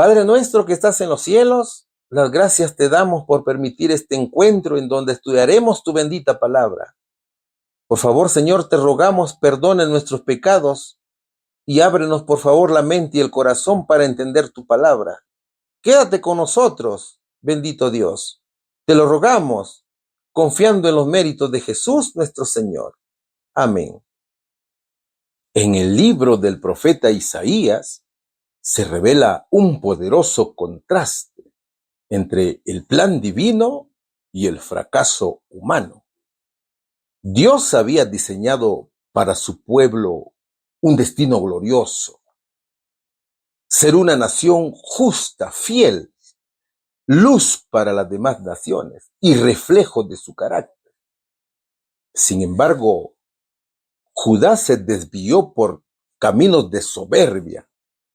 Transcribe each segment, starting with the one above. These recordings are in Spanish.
Padre nuestro que estás en los cielos, las gracias te damos por permitir este encuentro en donde estudiaremos tu bendita palabra. Por favor, Señor, te rogamos perdone nuestros pecados y ábrenos, por favor, la mente y el corazón para entender tu palabra. Quédate con nosotros, bendito Dios. Te lo rogamos, confiando en los méritos de Jesús nuestro Señor. Amén. En el libro del profeta Isaías se revela un poderoso contraste entre el plan divino y el fracaso humano. Dios había diseñado para su pueblo un destino glorioso, ser una nación justa, fiel, luz para las demás naciones y reflejo de su carácter. Sin embargo, Judá se desvió por caminos de soberbia,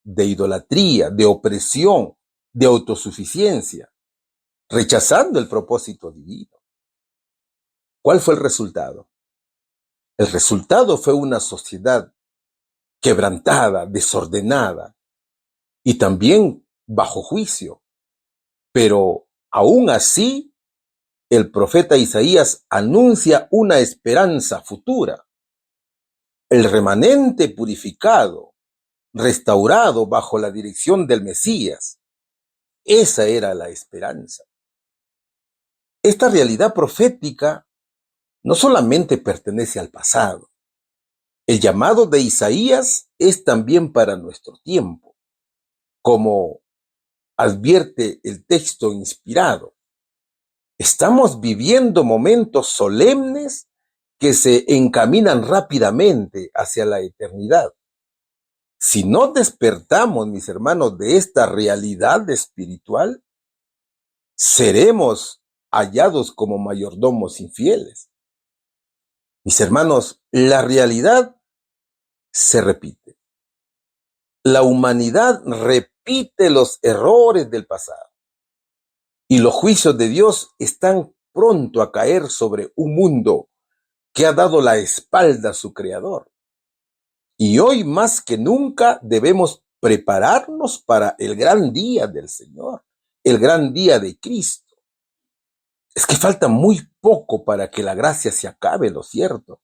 de idolatría, de opresión, de autosuficiencia, rechazando el propósito divino. ¿Cuál fue el resultado? El resultado fue una sociedad quebrantada, desordenada y también bajo juicio. Pero aún así, el profeta Isaías anuncia una esperanza futura. El remanente purificado, restaurado bajo la dirección del Mesías. Esa era la esperanza. Esta realidad profética no solamente pertenece al pasado. El llamado de Isaías es también para nuestro tiempo, como advierte el texto inspirado. Estamos viviendo momentos solemnes que se encaminan rápidamente hacia la eternidad. Si no despertamos, mis hermanos, de esta realidad espiritual, seremos hallados como mayordomos infieles. Mis hermanos, la realidad se repite. La humanidad repite los errores del pasado. Y los juicios de Dios están pronto a caer sobre un mundo que ha dado la espalda a su Creador. Y hoy más que nunca debemos prepararnos para el gran día del Señor, el gran día de Cristo. Es que falta muy poco para que la gracia se acabe, ¿lo cierto?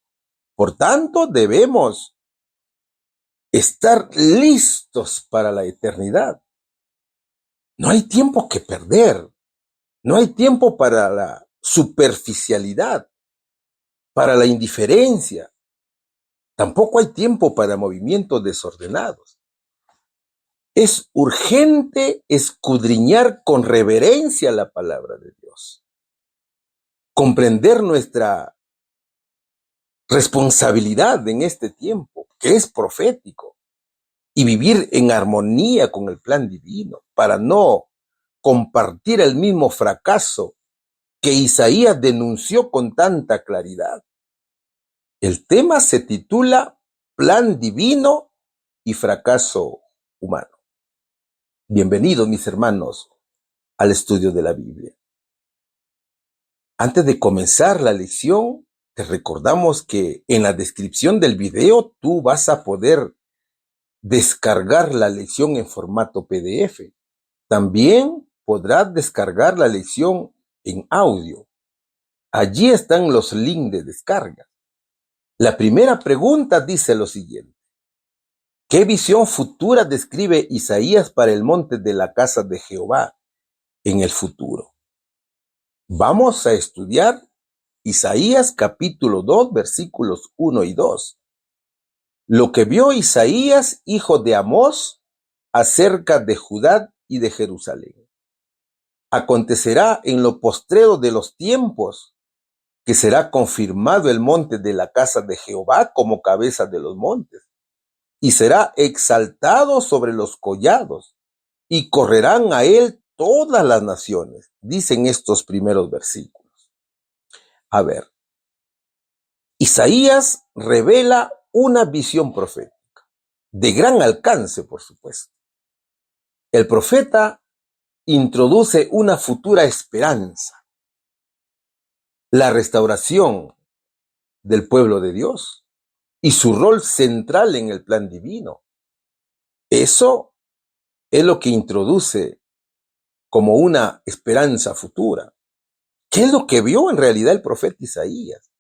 Por tanto, debemos estar listos para la eternidad. No hay tiempo que perder. No hay tiempo para la superficialidad, para la indiferencia. Tampoco hay tiempo para movimientos desordenados. Es urgente escudriñar con reverencia la palabra de Dios. Comprender nuestra responsabilidad en este tiempo, que es profético, y vivir en armonía con el plan divino para no compartir el mismo fracaso que Isaías denunció con tanta claridad. El tema se titula Plan divino y fracaso humano. Bienvenidos, mis hermanos, al estudio de la Biblia. Antes de comenzar la lección, te recordamos que en la descripción del video tú vas a poder descargar la lección en formato PDF. También podrás descargar la lección en audio. Allí están los links de descarga. La primera pregunta dice lo siguiente. ¿Qué visión futura describe Isaías para el monte de la casa de Jehová en el futuro? Vamos a estudiar Isaías capítulo 2, versículos 1 y 2. Lo que vio Isaías, hijo de Amós, acerca de Judá y de Jerusalén. Acontecerá en lo postrero de los tiempos que será confirmado el monte de la casa de Jehová como cabeza de los montes, y será exaltado sobre los collados, y correrán a él todas las naciones, dicen estos primeros versículos. A ver, Isaías revela una visión profética, de gran alcance, por supuesto. El profeta introduce una futura esperanza, la restauración del pueblo de Dios y su rol central en el plan divino. Eso es lo que introduce como una esperanza futura. ¿Qué es lo que vio en realidad el profeta Isaías?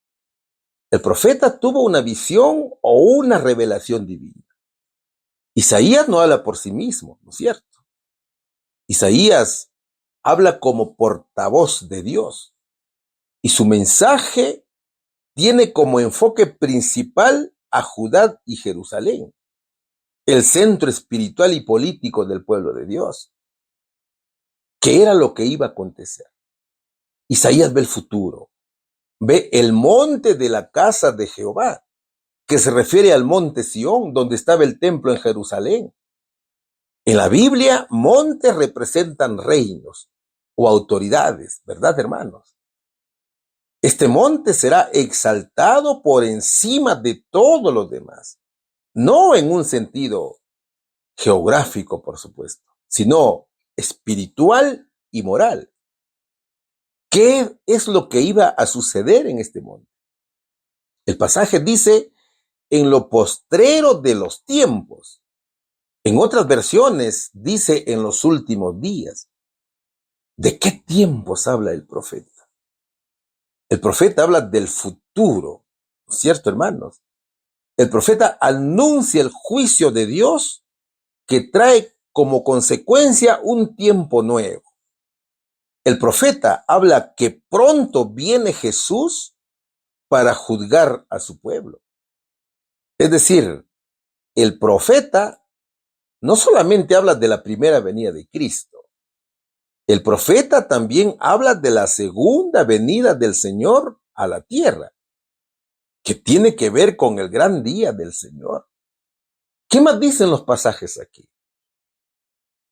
El profeta tuvo una visión o una revelación divina. Isaías no habla por sí mismo, ¿no es cierto? Isaías habla como portavoz de Dios y su mensaje tiene como enfoque principal a Judá y Jerusalén, el centro espiritual y político del pueblo de Dios. ¿Qué era lo que iba a acontecer? Isaías ve el futuro, ve el monte de la casa de Jehová, que se refiere al monte Sión, donde estaba el templo en Jerusalén. En la Biblia, montes representan reinos o autoridades, ¿verdad, hermanos? Este monte será exaltado por encima de todos los demás, no en un sentido geográfico, por supuesto, sino espiritual y moral. ¿Qué es lo que iba a suceder en este monte? El pasaje dice, en lo postrero de los tiempos. En otras versiones dice, en los últimos días. ¿De qué tiempos habla el profeta? El profeta habla del futuro, ¿no es cierto, hermanos? El profeta anuncia el juicio de Dios que trae como consecuencia un tiempo nuevo. El profeta habla que pronto viene Jesús para juzgar a su pueblo. Es decir, el profeta no solamente habla de la primera venida de Cristo, el profeta también habla de la segunda venida del Señor a la tierra, que tiene que ver con el gran día del Señor. ¿Qué más dicen los pasajes aquí?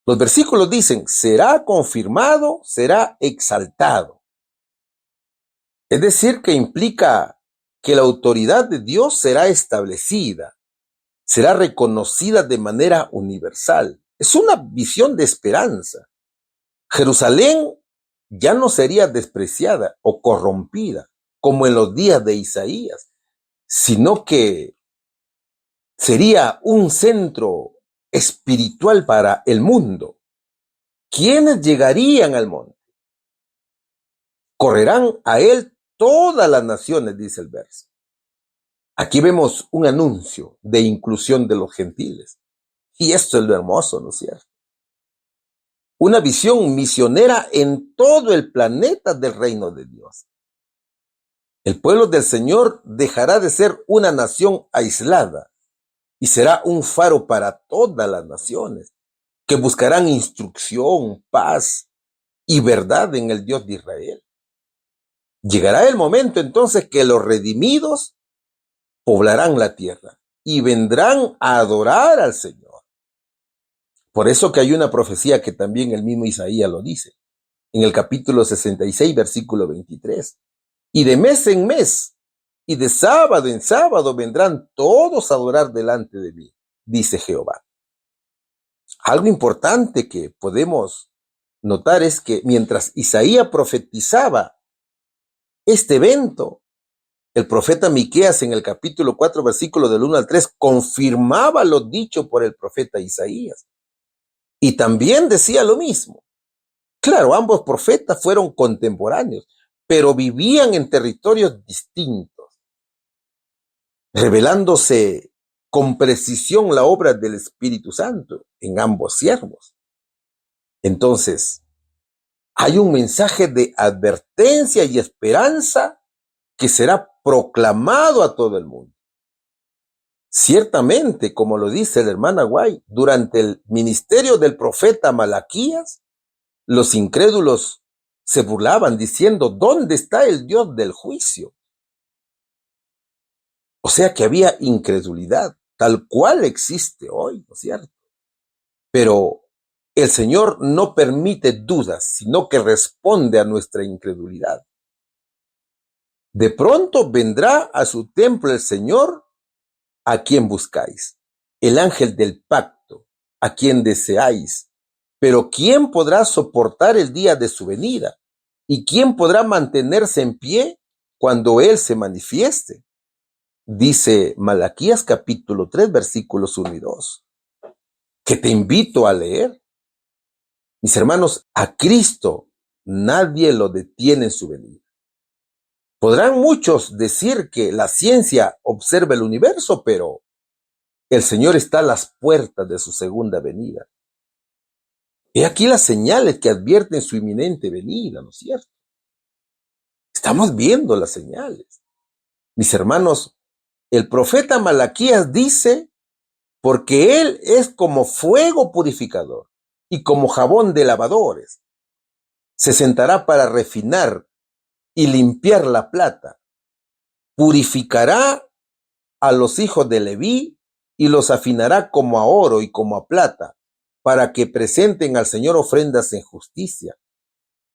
Los versículos dicen, será confirmado, será exaltado. Es decir, que implica que la autoridad de Dios será establecida, será reconocida de manera universal. Es una visión de esperanza. Jerusalén ya no sería despreciada o corrompida como en los días de Isaías, sino que sería un centro espiritual para el mundo. ¿Quiénes llegarían al monte? Correrán a él todas las naciones, dice el verso. Aquí vemos un anuncio de inclusión de los gentiles. Y esto es lo hermoso, ¿no es cierto? Una visión misionera en todo el planeta del reino de Dios. El pueblo del Señor dejará de ser una nación aislada y será un faro para todas las naciones que buscarán instrucción, paz y verdad en el Dios de Israel. Llegará el momento entonces que los redimidos poblarán la tierra y vendrán a adorar al Señor. Por eso que hay una profecía que también el mismo Isaías lo dice, en el capítulo 66, versículo 23. Y de mes en mes, y de sábado en sábado vendrán todos a adorar delante de mí, dice Jehová. Algo importante que podemos notar es que mientras Isaías profetizaba este evento, el profeta Miqueas en el capítulo 4, versículo del 1 al 3, confirmaba lo dicho por el profeta Isaías. Y también decía lo mismo. Claro, ambos profetas fueron contemporáneos, pero vivían en territorios distintos, revelándose con precisión la obra del Espíritu Santo en ambos siervos. Entonces, hay un mensaje de advertencia y esperanza que será proclamado a todo el mundo. Ciertamente, como lo dice la hermana White, durante el ministerio del profeta Malaquías, los incrédulos se burlaban diciendo, ¿dónde está el Dios del juicio? O sea que había incredulidad, tal cual existe hoy, ¿no es cierto? Pero el Señor no permite dudas, sino que responde a nuestra incredulidad. De pronto vendrá a su templo el Señor, a quien buscáis, el ángel del pacto, a quien deseáis. Pero ¿quién podrá soportar el día de su venida? ¿Y quién podrá mantenerse en pie cuando Él se manifieste? Dice Malaquías capítulo 3, versículos 1 y 2, que te invito a leer. Mis hermanos, a Cristo nadie lo detiene en su venida. Podrán muchos decir que la ciencia observa el universo, pero el Señor está a las puertas de su segunda venida. He aquí las señales que advierten su inminente venida, ¿no es cierto? Estamos viendo las señales. Mis hermanos, el profeta Malaquías dice, porque Él es como fuego purificador y como jabón de lavadores. Se sentará para refinar y limpiar la plata. Purificará a los hijos de Leví y los afinará como a oro y como a plata, para que presenten al Señor ofrendas en justicia.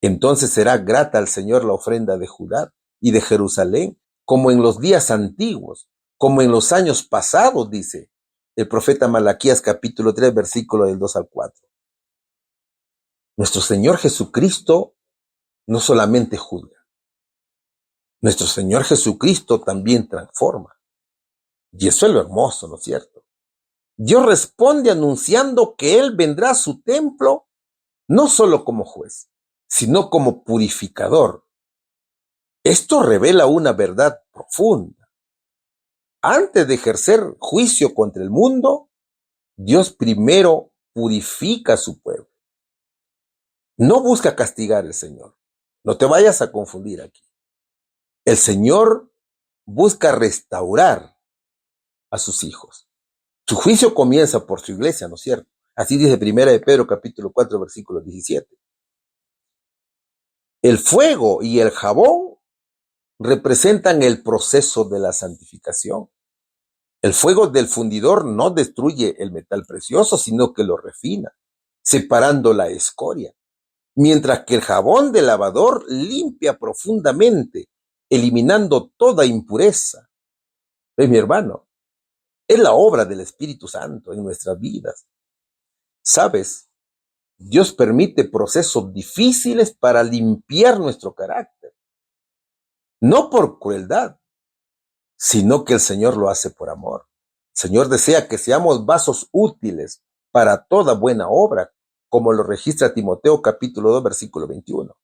Entonces será grata al Señor la ofrenda de Judá y de Jerusalén, como en los días antiguos, como en los años pasados, dice el profeta Malaquías capítulo 3, versículo del 2 al 4. Nuestro Señor Jesucristo no solamente juzga, nuestro Señor Jesucristo también transforma. Y eso es lo hermoso, ¿no es cierto? Dios responde anunciando que Él vendrá a su templo no solo como juez, sino como purificador. Esto revela una verdad profunda. Antes de ejercer juicio contra el mundo, Dios primero purifica a su pueblo. No busca castigar al Señor. No te vayas a confundir aquí. El Señor busca restaurar a sus hijos. Su juicio comienza por su iglesia, ¿no es cierto? Así dice Primera de Pedro capítulo 4, versículo 17. El fuego y el jabón representan el proceso de la santificación. El fuego del fundidor no destruye el metal precioso, sino que lo refina, separando la escoria, mientras que el jabón del lavador limpia profundamente, eliminando toda impureza. ¿Ves, mi hermano? Es la obra del Espíritu Santo en nuestras vidas. ¿Sabes? Dios permite procesos difíciles para limpiar nuestro carácter. No por crueldad, sino que el Señor lo hace por amor. El Señor desea que seamos vasos útiles para toda buena obra, como lo registra Timoteo capítulo 2, versículo 21.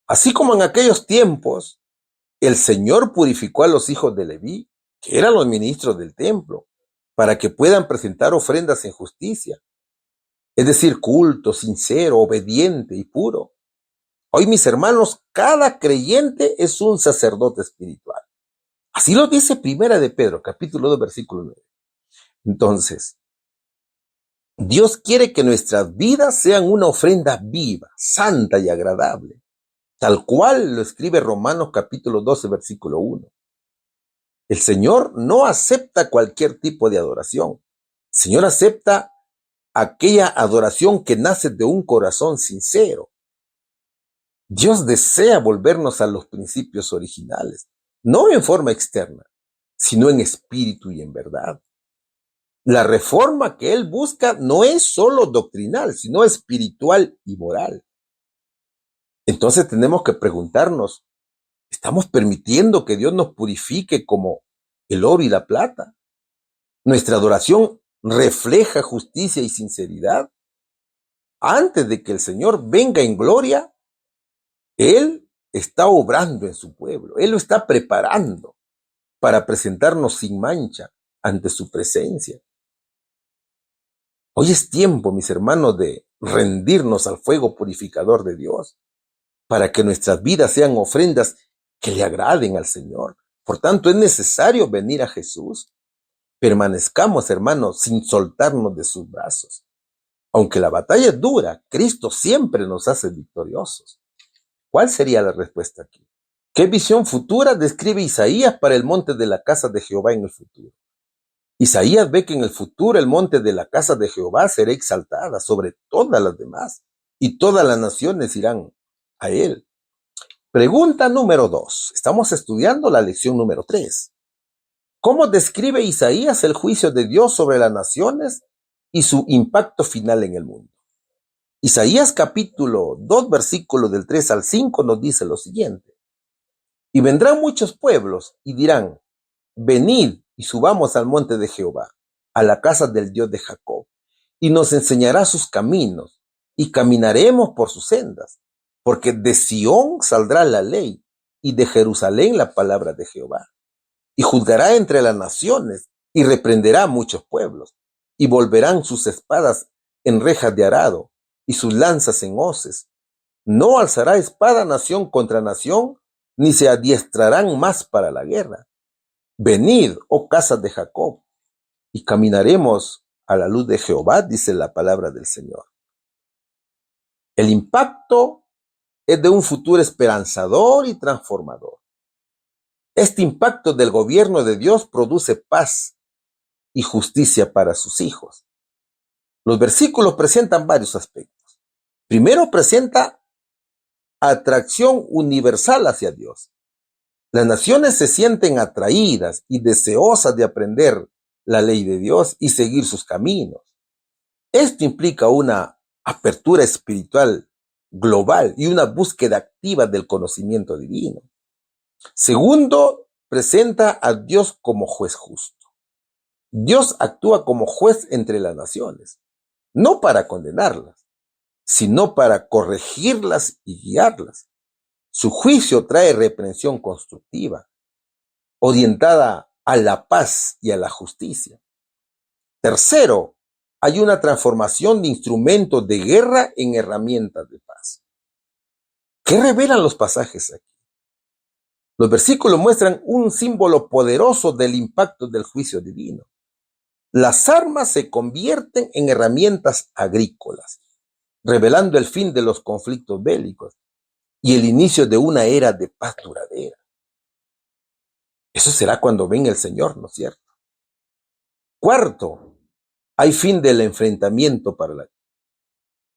Así como en aquellos tiempos, el Señor purificó a los hijos de Leví, que eran los ministros del templo, para que puedan presentar ofrendas en justicia, es decir, culto, sincero, obediente y puro. Hoy, mis hermanos, cada creyente es un sacerdote espiritual. Así lo dice Primera de Pedro, capítulo 2, versículo 9. Entonces, Dios quiere que nuestras vidas sean una ofrenda viva, santa y agradable, tal cual lo escribe Romanos capítulo 12, versículo 1. El Señor no acepta cualquier tipo de adoración. El Señor acepta aquella adoración que nace de un corazón sincero. Dios desea volvernos a los principios originales, no en forma externa, sino en espíritu y en verdad. La reforma que Él busca no es solo doctrinal, sino espiritual y moral. Entonces tenemos que preguntarnos, ¿estamos permitiendo que Dios nos purifique como el oro y la plata? ¿Nuestra adoración refleja justicia y sinceridad? Antes de que el Señor venga en gloria, Él está obrando en su pueblo. Él lo está preparando para presentarnos sin mancha ante su presencia. Hoy es tiempo, mis hermanos, de rendirnos al fuego purificador de Dios, para que nuestras vidas sean ofrendas que le agraden al Señor. Por tanto, es necesario venir a Jesús. Permanezcamos, hermanos, sin soltarnos de sus brazos. Aunque la batalla es dura, Cristo siempre nos hace victoriosos. ¿Cuál sería la respuesta aquí? ¿Qué visión futura describe Isaías para el monte de la casa de Jehová en el futuro? Isaías ve que en el futuro el monte de la casa de Jehová será exaltada sobre todas las demás y todas las naciones irán a él. Pregunta número 2. Estamos estudiando la lección número 3. ¿Cómo describe Isaías el juicio de Dios sobre las naciones y su impacto final en el mundo? Isaías capítulo 2, versículos del 3 al 5 nos dice lo siguiente. Y vendrán muchos pueblos y dirán, venid y subamos al monte de Jehová, a la casa del Dios de Jacob, y nos enseñará sus caminos, y caminaremos por sus sendas, porque de Sión saldrá la ley y de Jerusalén la palabra de Jehová. Y juzgará entre las naciones y reprenderá a muchos pueblos, y volverán sus espadas en rejas de arado y sus lanzas en hoces. No alzará espada nación contra nación, ni se adiestrarán más para la guerra. Venid, oh casas de Jacob, y caminaremos a la luz de Jehová, dice la palabra del Señor. El impacto es de un futuro esperanzador y transformador. Este impacto del gobierno de Dios produce paz y justicia para sus hijos. Los versículos presentan varios aspectos. Primero presenta atracción universal hacia Dios. Las naciones se sienten atraídas y deseosas de aprender la ley de Dios y seguir sus caminos. Esto implica una apertura espiritual global y una búsqueda activa del conocimiento divino. Segundo, presenta a Dios como juez justo. Dios actúa como juez entre las naciones, no para condenarlas, sino para corregirlas y guiarlas. Su juicio trae reprensión constructiva, orientada a la paz y a la justicia. Tercero, hay una transformación de instrumentos de guerra en herramientas de paz. ¿Qué revelan los pasajes aquí? Los versículos muestran un símbolo poderoso del impacto del juicio divino. Las armas se convierten en herramientas agrícolas, revelando el fin de los conflictos bélicos y el inicio de una era de paz duradera. Eso será cuando venga el Señor, ¿no es cierto? Cuarto, hay fin del enfrentamiento para la guerra.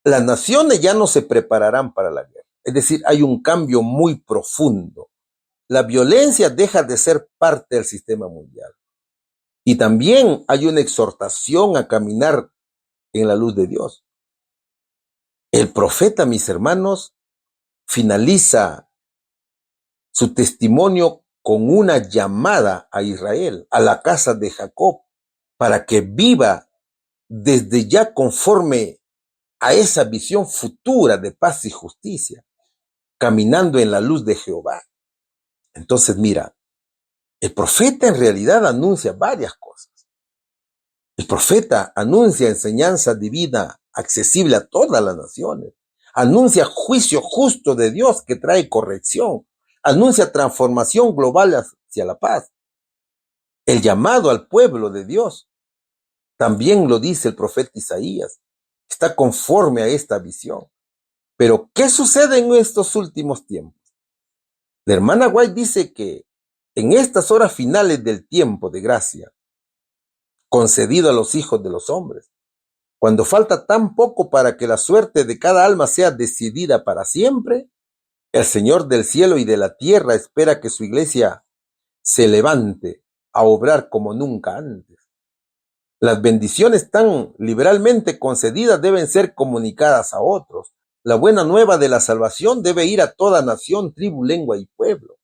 Las naciones ya no se prepararán para la guerra. Es decir, hay un cambio muy profundo. La violencia deja de ser parte del sistema mundial. Y también hay una exhortación a caminar en la luz de Dios. El profeta, mis hermanos, finaliza su testimonio con una llamada a Israel, a la casa de Jacob, para que viva desde ya conforme a esa visión futura de paz y justicia, caminando en la luz de Jehová. Entonces, mira, el profeta en realidad anuncia varias cosas. El profeta anuncia enseñanza divina accesible a todas las naciones. Anuncia juicio justo de Dios que trae corrección. Anuncia transformación global hacia la paz. El llamado al pueblo de Dios, también lo dice el profeta Isaías, está conforme a esta visión. Pero, ¿qué sucede en estos últimos tiempos? La hermana White dice que en estas horas finales del tiempo de gracia, concedido a los hijos de los hombres, cuando falta tan poco para que la suerte de cada alma sea decidida para siempre, el Señor del cielo y de la tierra espera que su iglesia se levante a obrar como nunca antes. Las bendiciones tan liberalmente concedidas deben ser comunicadas a otros. La buena nueva de la salvación debe ir a toda nación, tribu, lengua y pueblo.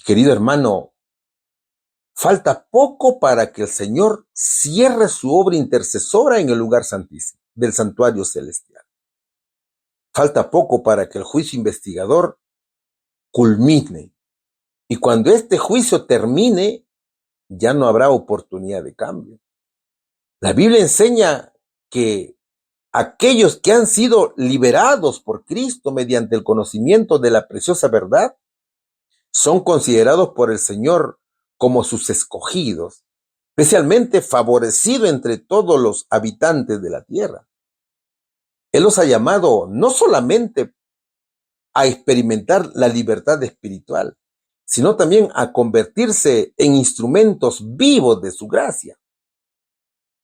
Querido hermano, falta poco para que el Señor cierre su obra intercesora en el lugar santísimo del santuario celestial. Falta poco para que el juicio investigador culmine. Y cuando este juicio termine, ya no habrá oportunidad de cambio. La Biblia enseña que aquellos que han sido liberados por Cristo mediante el conocimiento de la preciosa verdad son considerados por el Señor como sus escogidos, especialmente favorecidos entre todos los habitantes de la tierra. Él los ha llamado no solamente a experimentar la libertad espiritual, sino también a convertirse en instrumentos vivos de su gracia.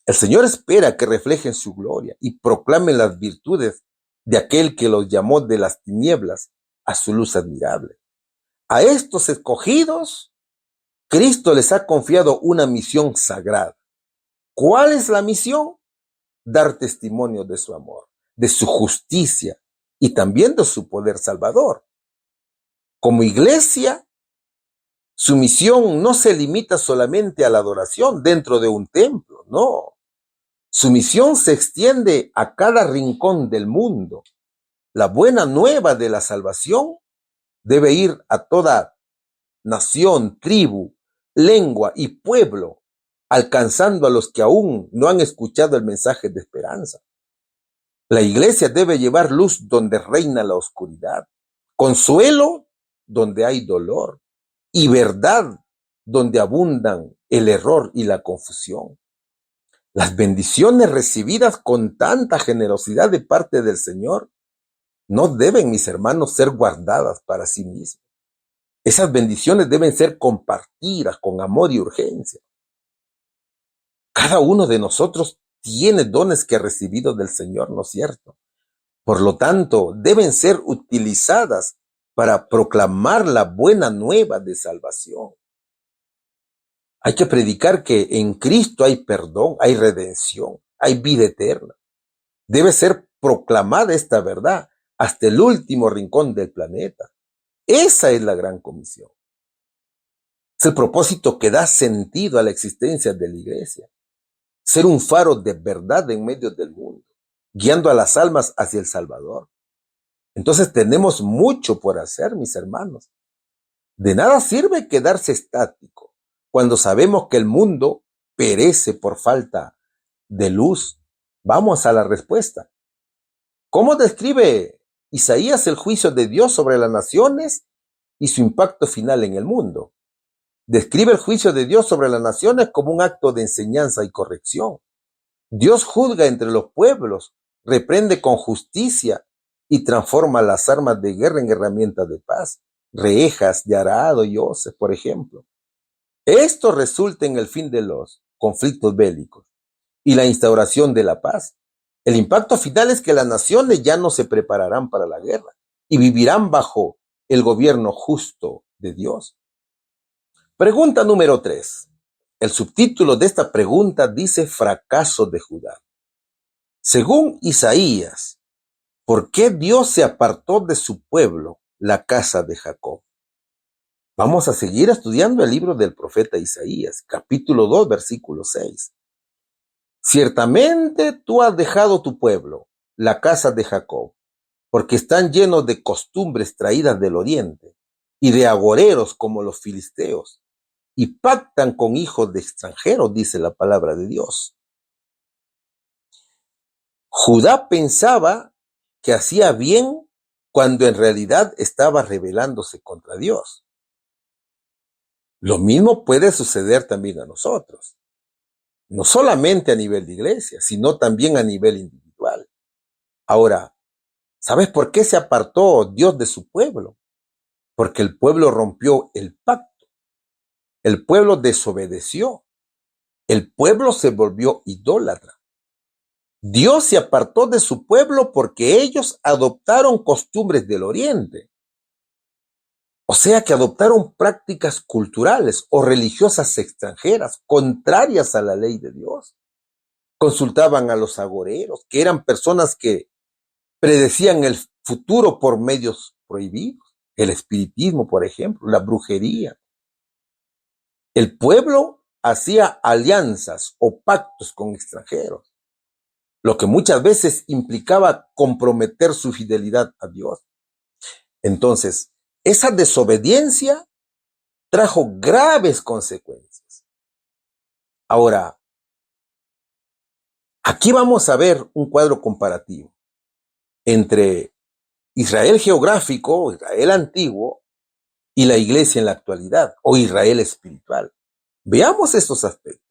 El Señor espera que reflejen su gloria y proclamen las virtudes de aquel que los llamó de las tinieblas a su luz admirable. A estos escogidos, Cristo les ha confiado una misión sagrada. ¿Cuál es la misión? Dar testimonio de su amor, de su justicia y también de su poder salvador. Como iglesia, su misión no se limita solamente a la adoración dentro de un templo, no. Su misión se extiende a cada rincón del mundo. La buena nueva de la salvación debe ir a toda nación, tribu, lengua y pueblo, alcanzando a los que aún no han escuchado el mensaje de esperanza. La iglesia debe llevar luz donde reina la oscuridad, consuelo donde hay dolor y verdad donde abundan el error y la confusión. Las bendiciones recibidas con tanta generosidad de parte del Señor no deben, mis hermanos, ser guardadas para sí mismas. Esas bendiciones deben ser compartidas con amor y urgencia. Cada uno de nosotros tiene dones que ha recibido del Señor, ¿no es cierto? Por lo tanto, deben ser utilizadas para proclamar la buena nueva de salvación. Hay que predicar que en Cristo hay perdón, hay redención, hay vida eterna. Debe ser proclamada esta verdad hasta el último rincón del planeta. Esa es la gran comisión. Es el propósito que da sentido a la existencia de la iglesia. Ser un faro de verdad en medio del mundo, guiando a las almas hacia el Salvador. Entonces tenemos mucho por hacer, mis hermanos. De nada sirve quedarse estático cuando sabemos que el mundo perece por falta de luz. Vamos a la respuesta. ¿Cómo describe Isaías el juicio de Dios sobre las naciones y su impacto final en el mundo? Describe el juicio de Dios sobre las naciones como un acto de enseñanza y corrección. Dios juzga entre los pueblos, reprende con justicia y transforma las armas de guerra en herramientas de paz, reejas de arado y hoces, por ejemplo. Esto resulta en el fin de los conflictos bélicos y la instauración de la paz. El impacto final es que las naciones ya no se prepararán para la guerra y vivirán bajo el gobierno justo de Dios. Pregunta número 3. El subtítulo de esta pregunta dice fracaso de Judá. Según Isaías, ¿por qué Dios se apartó de su pueblo, la casa de Jacob? Vamos a seguir estudiando el libro del profeta Isaías, capítulo 2, versículo 6. Ciertamente tú has dejado tu pueblo, la casa de Jacob, porque están llenos de costumbres traídas del oriente y de agoreros como los filisteos, y pactan con hijos de extranjeros, dice la palabra de Dios. Judá pensaba que hacía bien cuando en realidad estaba rebelándose contra Dios. Lo mismo puede suceder también a nosotros, no solamente a nivel de iglesia, sino también a nivel individual. Ahora, ¿sabes por qué se apartó Dios de su pueblo? Porque el pueblo rompió el pacto, el pueblo desobedeció, el pueblo se volvió idólatra. Dios se apartó de su pueblo porque ellos adoptaron costumbres del oriente. O sea que adoptaron prácticas culturales o religiosas extranjeras contrarias a la ley de Dios. Consultaban a los agoreros, que eran personas que predecían el futuro por medios prohibidos. El espiritismo, por ejemplo, la brujería. El pueblo hacía alianzas o pactos con extranjeros, lo que muchas veces implicaba comprometer su fidelidad a Dios. Entonces, esa desobediencia trajo graves consecuencias. Ahora, aquí vamos a ver un cuadro comparativo entre Israel geográfico, Israel antiguo, y la iglesia en la actualidad, o Israel espiritual. Veamos estos aspectos.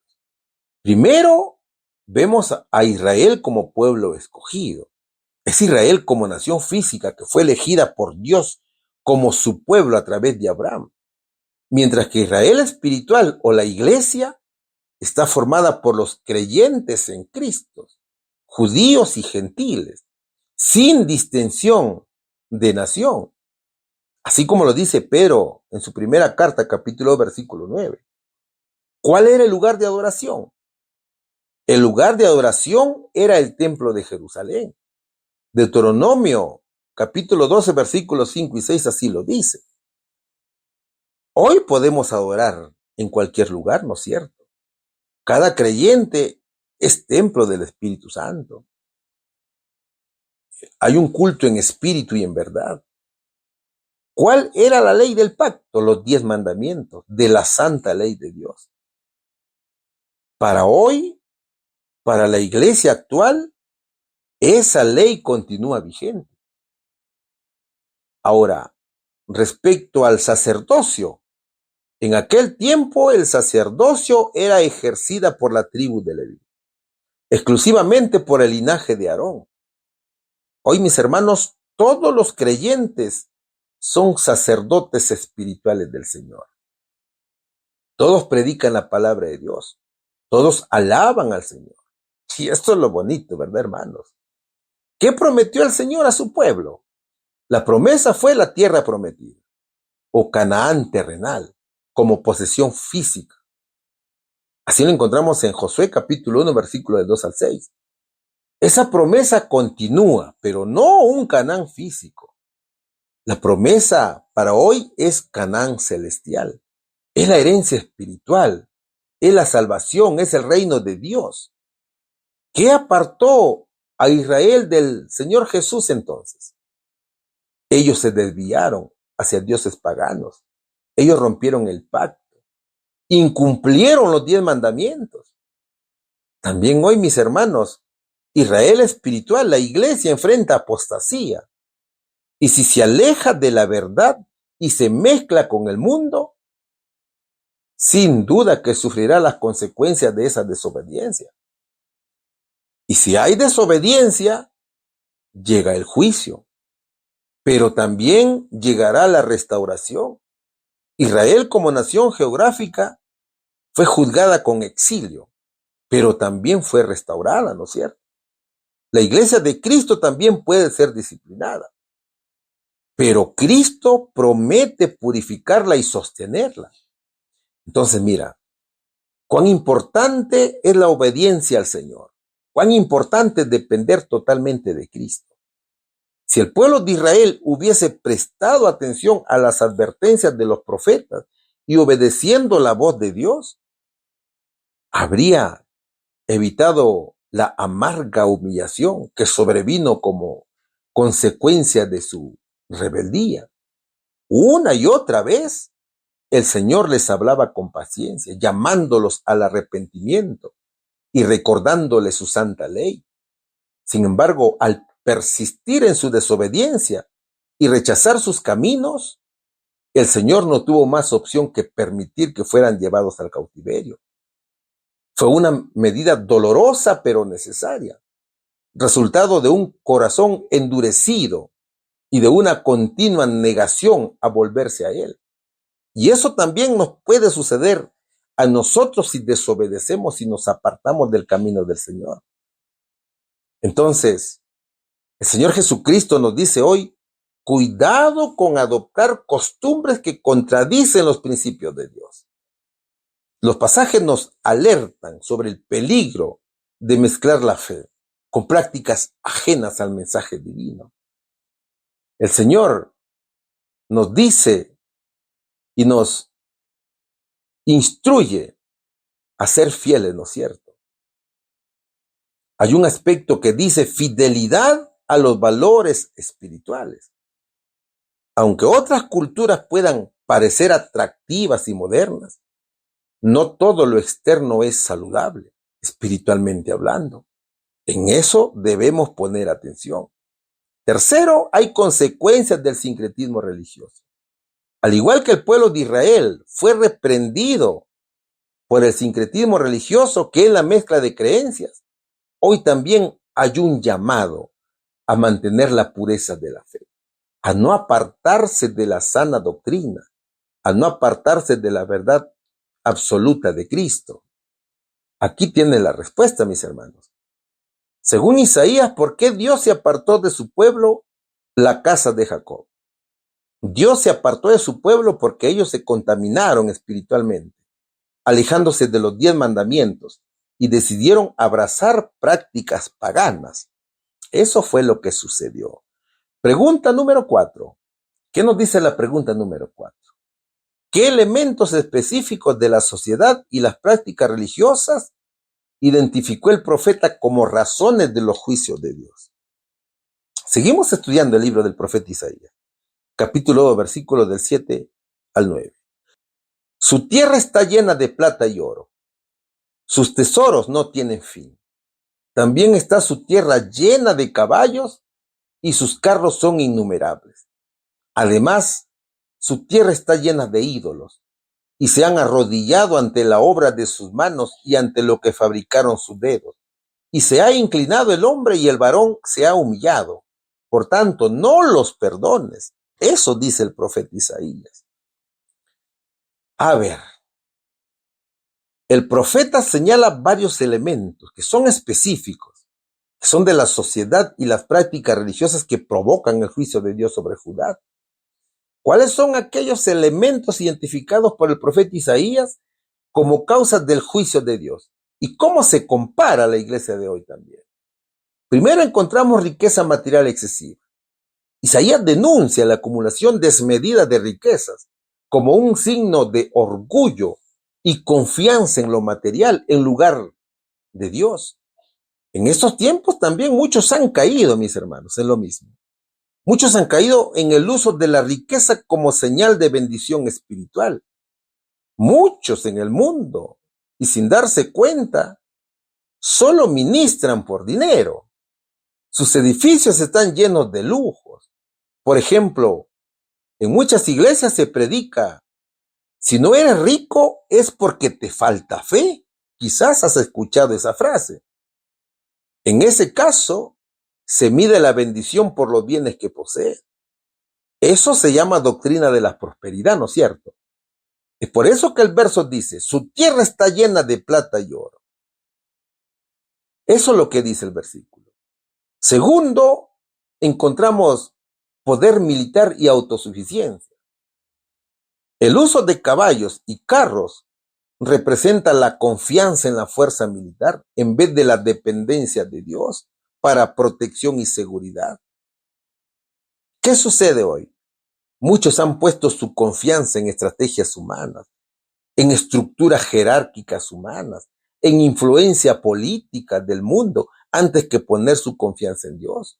Primero, vemos a Israel como pueblo escogido. Es Israel como nación física que fue elegida por Dios como su pueblo a través de Abraham. Mientras que Israel espiritual o la iglesia está formada por los creyentes en Cristo, judíos y gentiles, sin distinción de nación. Así como lo dice Pedro en su primera carta, capítulo 2, versículo 9. ¿Cuál era el lugar de adoración? El lugar de adoración era el templo de Jerusalén. Deuteronomio, capítulo 12, versículos 5 y 6, así lo dice. Hoy podemos adorar en cualquier lugar, ¿no es cierto? Cada creyente es templo del Espíritu Santo. Hay un culto en espíritu y en verdad. ¿Cuál era la ley del pacto? Los 10 mandamientos de la santa ley de Dios. Para hoy, para la iglesia actual, esa ley continúa vigente. Ahora, respecto al sacerdocio, en aquel tiempo el sacerdocio era ejercida por la tribu de Leví, exclusivamente por el linaje de Aarón. Hoy, mis hermanos, todos los creyentes son sacerdotes espirituales del Señor. Todos predican la palabra de Dios. Todos alaban al Señor. Y esto es lo bonito, ¿verdad, hermanos? ¿Qué prometió el Señor a su pueblo? La promesa fue la tierra prometida, o Canaán terrenal, como posesión física. Así lo encontramos en Josué capítulo 1, versículo del 2 al 6. Esa promesa continúa, pero no un Canaán físico. La promesa para hoy es Canaán celestial. Es la herencia espiritual, es la salvación, es el reino de Dios. ¿Qué apartó a Israel del Señor Jesús entonces? Ellos se desviaron hacia dioses paganos. Ellos rompieron el pacto. Incumplieron los 10 mandamientos. También hoy, mis hermanos, Israel espiritual, la iglesia enfrenta apostasía. Y si se aleja de la verdad y se mezcla con el mundo, sin duda que sufrirá las consecuencias de esa desobediencia. Y si hay desobediencia, llega el juicio, pero también llegará la restauración. Israel como nación geográfica fue juzgada con exilio, pero también fue restaurada, ¿no es cierto? La iglesia de Cristo también puede ser disciplinada, pero Cristo promete purificarla y sostenerla. Entonces, mira, cuán importante es la obediencia al Señor, cuán importante es depender totalmente de Cristo. Si el pueblo de Israel hubiese prestado atención a las advertencias de los profetas y obedeciendo la voz de Dios, habría evitado la amarga humillación que sobrevino como consecuencia de su rebeldía. Una y otra vez, el Señor les hablaba con paciencia, llamándolos al arrepentimiento y recordándoles su santa ley. Sin embargo, al persistir en su desobediencia y rechazar sus caminos, el Señor no tuvo más opción que permitir que fueran llevados al cautiverio. Fue una medida dolorosa pero necesaria, resultado de un corazón endurecido y de una continua negación a volverse a Él. Y eso también nos puede suceder a nosotros si desobedecemos y nos apartamos del camino del Señor. Entonces, el Señor Jesucristo nos dice hoy, cuidado con adoptar costumbres que contradicen los principios de Dios. Los pasajes nos alertan sobre el peligro de mezclar la fe con prácticas ajenas al mensaje divino. El Señor nos dice y nos instruye a ser fieles, ¿no es cierto? Hay un aspecto que dice fidelidad a los valores espirituales. Aunque otras culturas puedan parecer atractivas y modernas, no todo lo externo es saludable, espiritualmente hablando. En eso debemos poner atención. Tercero, hay consecuencias del sincretismo religioso. Al igual que el pueblo de Israel fue reprendido por el sincretismo religioso, que es la mezcla de creencias, hoy también hay un llamado a mantener la pureza de la fe, a no apartarse de la sana doctrina, a no apartarse de la verdad absoluta de Cristo. Aquí tiene la respuesta, mis hermanos. Según Isaías, ¿por qué Dios se apartó de su pueblo, la casa de Jacob? Dios se apartó de su pueblo porque ellos se contaminaron espiritualmente, alejándose de los 10 mandamientos y decidieron abrazar prácticas paganas. Eso fue lo que sucedió. Pregunta número 4. ¿Qué nos dice la pregunta número 4? ¿Qué elementos específicos de la sociedad y las prácticas religiosas identificó el profeta como razones de los juicios de Dios. Seguimos estudiando el libro del profeta Isaías, capítulo 2, versículos del 7 al 9. Su tierra está llena de plata y oro. Sus tesoros no tienen fin. También está su tierra llena de caballos y sus carros son innumerables. Además, su tierra está llena de ídolos y se han arrodillado ante la obra de sus manos y ante lo que fabricaron sus dedos. Y se ha inclinado el hombre y el varón se ha humillado. Por tanto, no los perdones. Eso dice el profeta Isaías. A ver, el profeta señala varios elementos que son específicos, que son de la sociedad y las prácticas religiosas que provocan el juicio de Dios sobre Judá. ¿Cuáles son aquellos elementos identificados por el profeta Isaías como causas del juicio de Dios? ¿Y cómo se compara a la iglesia de hoy también? Primero encontramos riqueza material excesiva. Isaías denuncia la acumulación desmedida de riquezas como un signo de orgullo y confianza en lo material en lugar de Dios. En estos tiempos también muchos han caído, mis hermanos, en lo mismo. Muchos han caído en el uso de la riqueza como señal de bendición espiritual. Muchos en el mundo, y sin darse cuenta, solo ministran por dinero. Sus edificios están llenos de lujos. Por ejemplo, en muchas iglesias se predica: si no eres rico es porque te falta fe. Quizás has escuchado esa frase. En ese caso, se mide la bendición por los bienes que posee. Eso se llama doctrina de la prosperidad, ¿no es cierto? Es por eso que el verso dice: su tierra está llena de plata y oro. Eso es lo que dice el versículo. Segundo, encontramos poder militar y autosuficiencia. El uso de caballos y carros representa la confianza en la fuerza militar en vez de la dependencia de Dios para protección y seguridad. ¿Qué sucede hoy? Muchos han puesto su confianza en estrategias humanas, en estructuras jerárquicas humanas, en influencia política del mundo, antes que poner su confianza en Dios.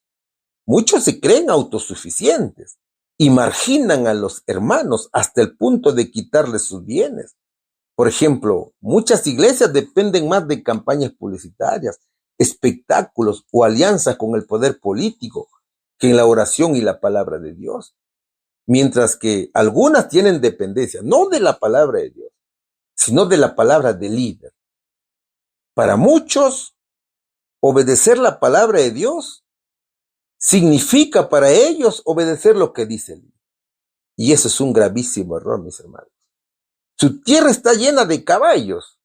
Muchos se creen autosuficientes y marginan a los hermanos hasta el punto de quitarles sus bienes. Por ejemplo, muchas iglesias dependen más de campañas publicitarias, espectáculos o alianzas con el poder político que en la oración y la palabra de Dios. Mientras que algunas tienen dependencia, no de la palabra de Dios, sino de la palabra del líder. Para muchos, obedecer la palabra de Dios significa para ellos obedecer lo que dice el líder. Y eso es un gravísimo error, mis hermanos. Su tierra está llena de caballos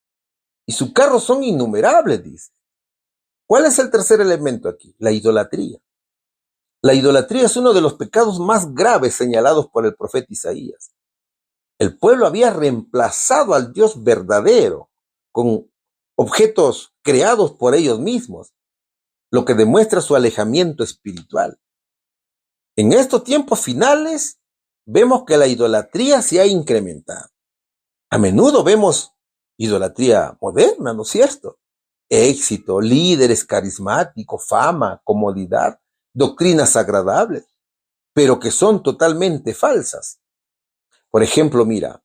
y sus carros son innumerables, dice. ¿Cuál es el tercer elemento aquí? La idolatría. La idolatría es uno de los pecados más graves señalados por el profeta Isaías. El pueblo había reemplazado al Dios verdadero con objetos creados por ellos mismos, lo que demuestra su alejamiento espiritual. En estos tiempos finales, vemos que la idolatría se ha incrementado. A menudo vemos idolatría moderna, ¿no es cierto? Éxito, líderes carismáticos, fama, comodidad, doctrinas agradables, pero que son totalmente falsas. Por ejemplo, mira,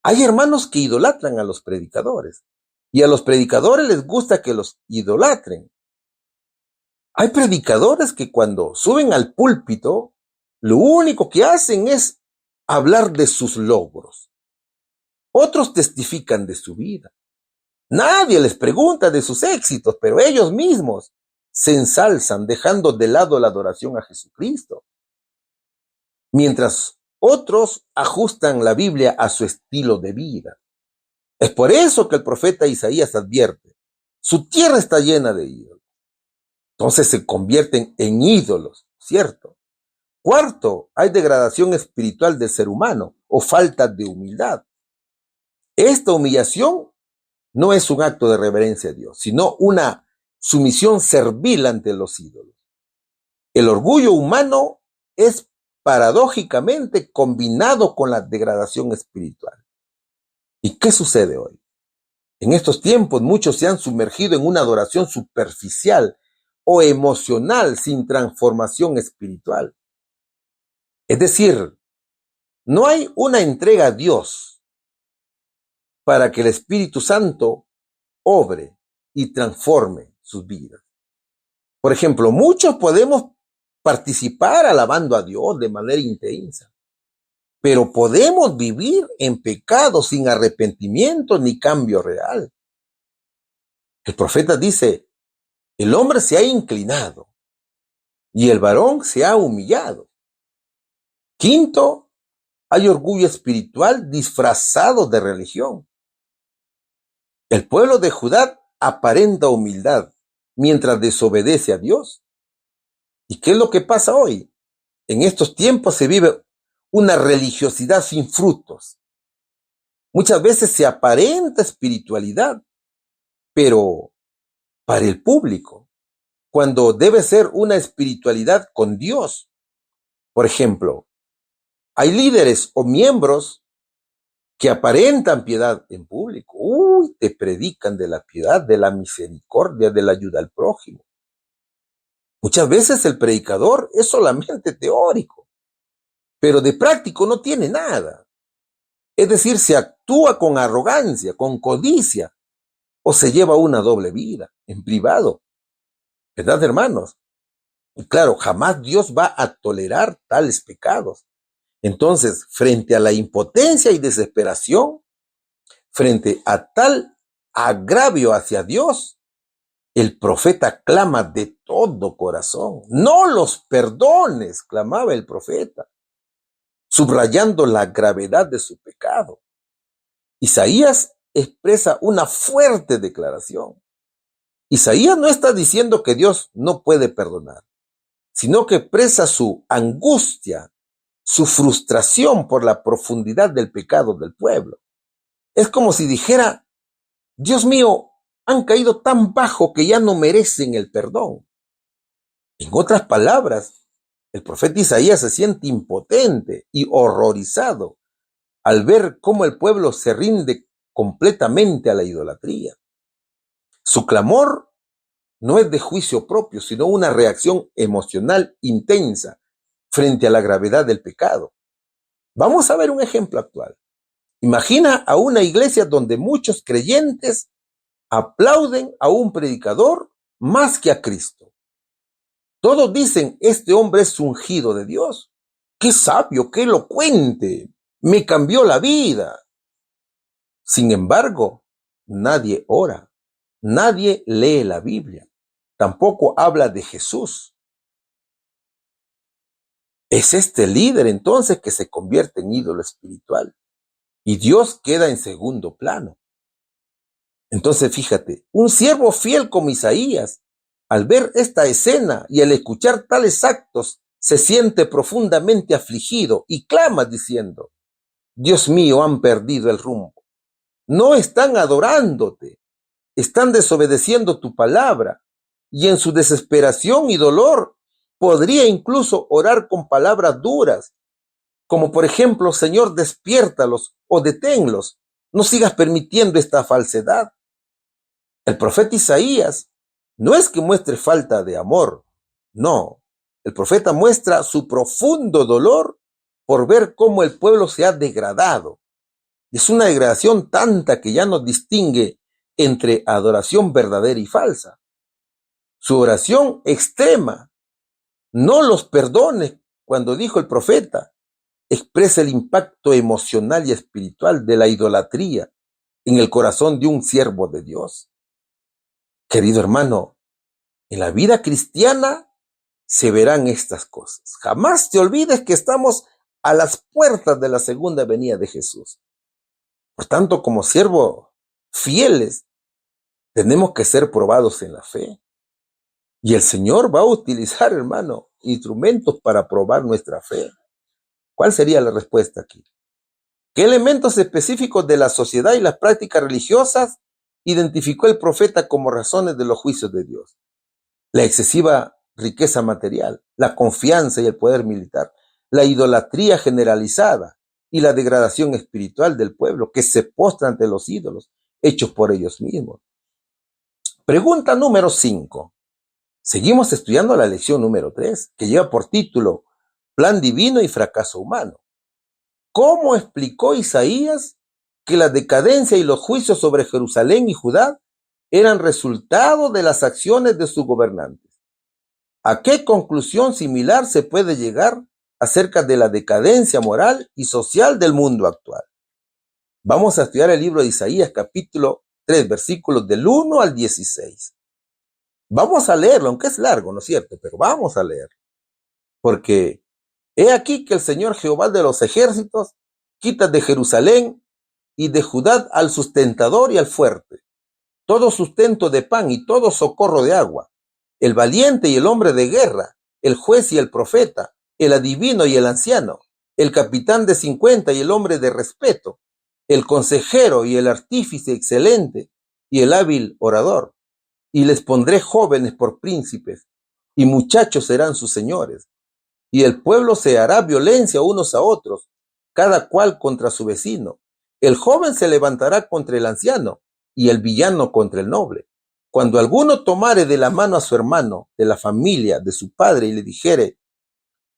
hay hermanos que idolatran a los predicadores y a los predicadores les gusta que los idolatren. Hay predicadores que cuando suben al púlpito, lo único que hacen es hablar de sus logros. Otros testifican de su vida. Nadie les pregunta de sus éxitos, pero ellos mismos se ensalzan dejando de lado la adoración a Jesucristo. Mientras otros ajustan la Biblia a su estilo de vida. Es por eso que el profeta Isaías advierte: su tierra está llena de ídolos. Entonces se convierten en ídolos, ¿cierto? Cuarto, hay degradación espiritual del ser humano o falta de humildad. Esta humillación no es un acto de reverencia a Dios, sino una sumisión servil ante los ídolos. El orgullo humano es paradójicamente combinado con la degradación espiritual. ¿Y qué sucede hoy? En estos tiempos muchos se han sumergido en una adoración superficial o emocional sin transformación espiritual. Es decir, no hay una entrega a Dios para que el Espíritu Santo obre y transforme sus vidas. Por ejemplo, muchos podemos participar alabando a Dios de manera intensa, pero podemos vivir en pecado sin arrepentimiento ni cambio real. El profeta dice, el hombre se ha inclinado y el varón se ha humillado. Quinto, hay orgullo espiritual disfrazado de religión. El pueblo de Judá aparenta humildad mientras desobedece a Dios. ¿Y qué es lo que pasa hoy? En estos tiempos se vive una religiosidad sin frutos. Muchas veces se aparenta espiritualidad, pero para el público, cuando debe ser una espiritualidad con Dios. Por ejemplo, hay líderes o miembros que aparentan piedad en público. Te predican de la piedad, de la misericordia, de la ayuda al prójimo. Muchas veces el predicador es solamente teórico, pero de práctico no tiene nada. Es decir, se actúa con arrogancia, con codicia, o se lleva una doble vida en privado. ¿Verdad, hermanos? Y claro, jamás Dios va a tolerar tales pecados. Entonces, frente a la impotencia y desesperación, frente a tal agravio hacia Dios, el profeta clama de todo corazón. No los perdones, clamaba el profeta, subrayando la gravedad de su pecado. Isaías expresa una fuerte declaración. Isaías no está diciendo que Dios no puede perdonar, sino que expresa su angustia, su frustración por la profundidad del pecado del pueblo. Es como si dijera, Dios mío, han caído tan bajo que ya no merecen el perdón. En otras palabras, el profeta Isaías se siente impotente y horrorizado al ver cómo el pueblo se rinde completamente a la idolatría. Su clamor no es de juicio propio, sino una reacción emocional intensa frente a la gravedad del pecado. Vamos a ver un ejemplo actual. Imagina a una iglesia donde muchos creyentes aplauden a un predicador más que a Cristo. Todos dicen, este hombre es ungido de Dios. Qué sabio, qué elocuente, me cambió la vida. Sin embargo, nadie ora, nadie lee la Biblia, tampoco habla de Jesús. Es este líder entonces que se convierte en ídolo espiritual y Dios queda en segundo plano. Entonces fíjate, un siervo fiel como Isaías, al ver esta escena y al escuchar tales actos, se siente profundamente afligido y clama diciendo, Dios mío, han perdido el rumbo. No están adorándote, están desobedeciendo tu palabra y en su desesperación y dolor podría incluso orar con palabras duras, como por ejemplo, Señor, despiértalos o deténlos, no sigas permitiendo esta falsedad. El profeta Isaías no es que muestre falta de amor, no, el profeta muestra su profundo dolor por ver cómo el pueblo se ha degradado. Es una degradación tanta que ya no distingue entre adoración verdadera y falsa. Su oración extrema, no los perdones, cuando dijo el profeta, expresa el impacto emocional y espiritual de la idolatría en el corazón de un siervo de Dios. Querido hermano, en la vida cristiana se verán estas cosas. Jamás te olvides que estamos a las puertas de la segunda venida de Jesús. Por tanto, como siervos fieles, tenemos que ser probados en la fe. Y el Señor va a utilizar, hermano, instrumentos para probar nuestra fe. ¿Cuál sería la respuesta aquí? ¿Qué elementos específicos de la sociedad y las prácticas religiosas identificó el profeta como razones de los juicios de Dios? La excesiva riqueza material, la confianza y el poder militar, la idolatría generalizada y la degradación espiritual del pueblo que se postra ante los ídolos hechos por ellos mismos. Pregunta número 5. Seguimos estudiando la lección número 3, que lleva por título Plan divino y fracaso humano. ¿Cómo explicó Isaías que la decadencia y los juicios sobre Jerusalén y Judá eran resultado de las acciones de sus gobernantes? ¿A qué conclusión similar se puede llegar acerca de la decadencia moral y social del mundo actual? Vamos a estudiar el libro de Isaías, capítulo 3, versículos del 1 al 16. Vamos a leerlo, aunque es largo, ¿no es cierto? Pero vamos a leerlo. Porque he aquí que el Señor Jehová de los ejércitos quita de Jerusalén y de Judá al sustentador y al fuerte, todo sustento de pan y todo socorro de agua, el valiente y el hombre de guerra, el juez y el profeta, el adivino y el anciano, el capitán de 50 y el hombre de respeto, el consejero y el artífice excelente y el hábil orador. Y les pondré jóvenes por príncipes, y muchachos serán sus señores. Y el pueblo se hará violencia unos a otros, cada cual contra su vecino. El joven se levantará contra el anciano, y el villano contra el noble. Cuando alguno tomare de la mano a su hermano, de la familia, de su padre, y le dijere,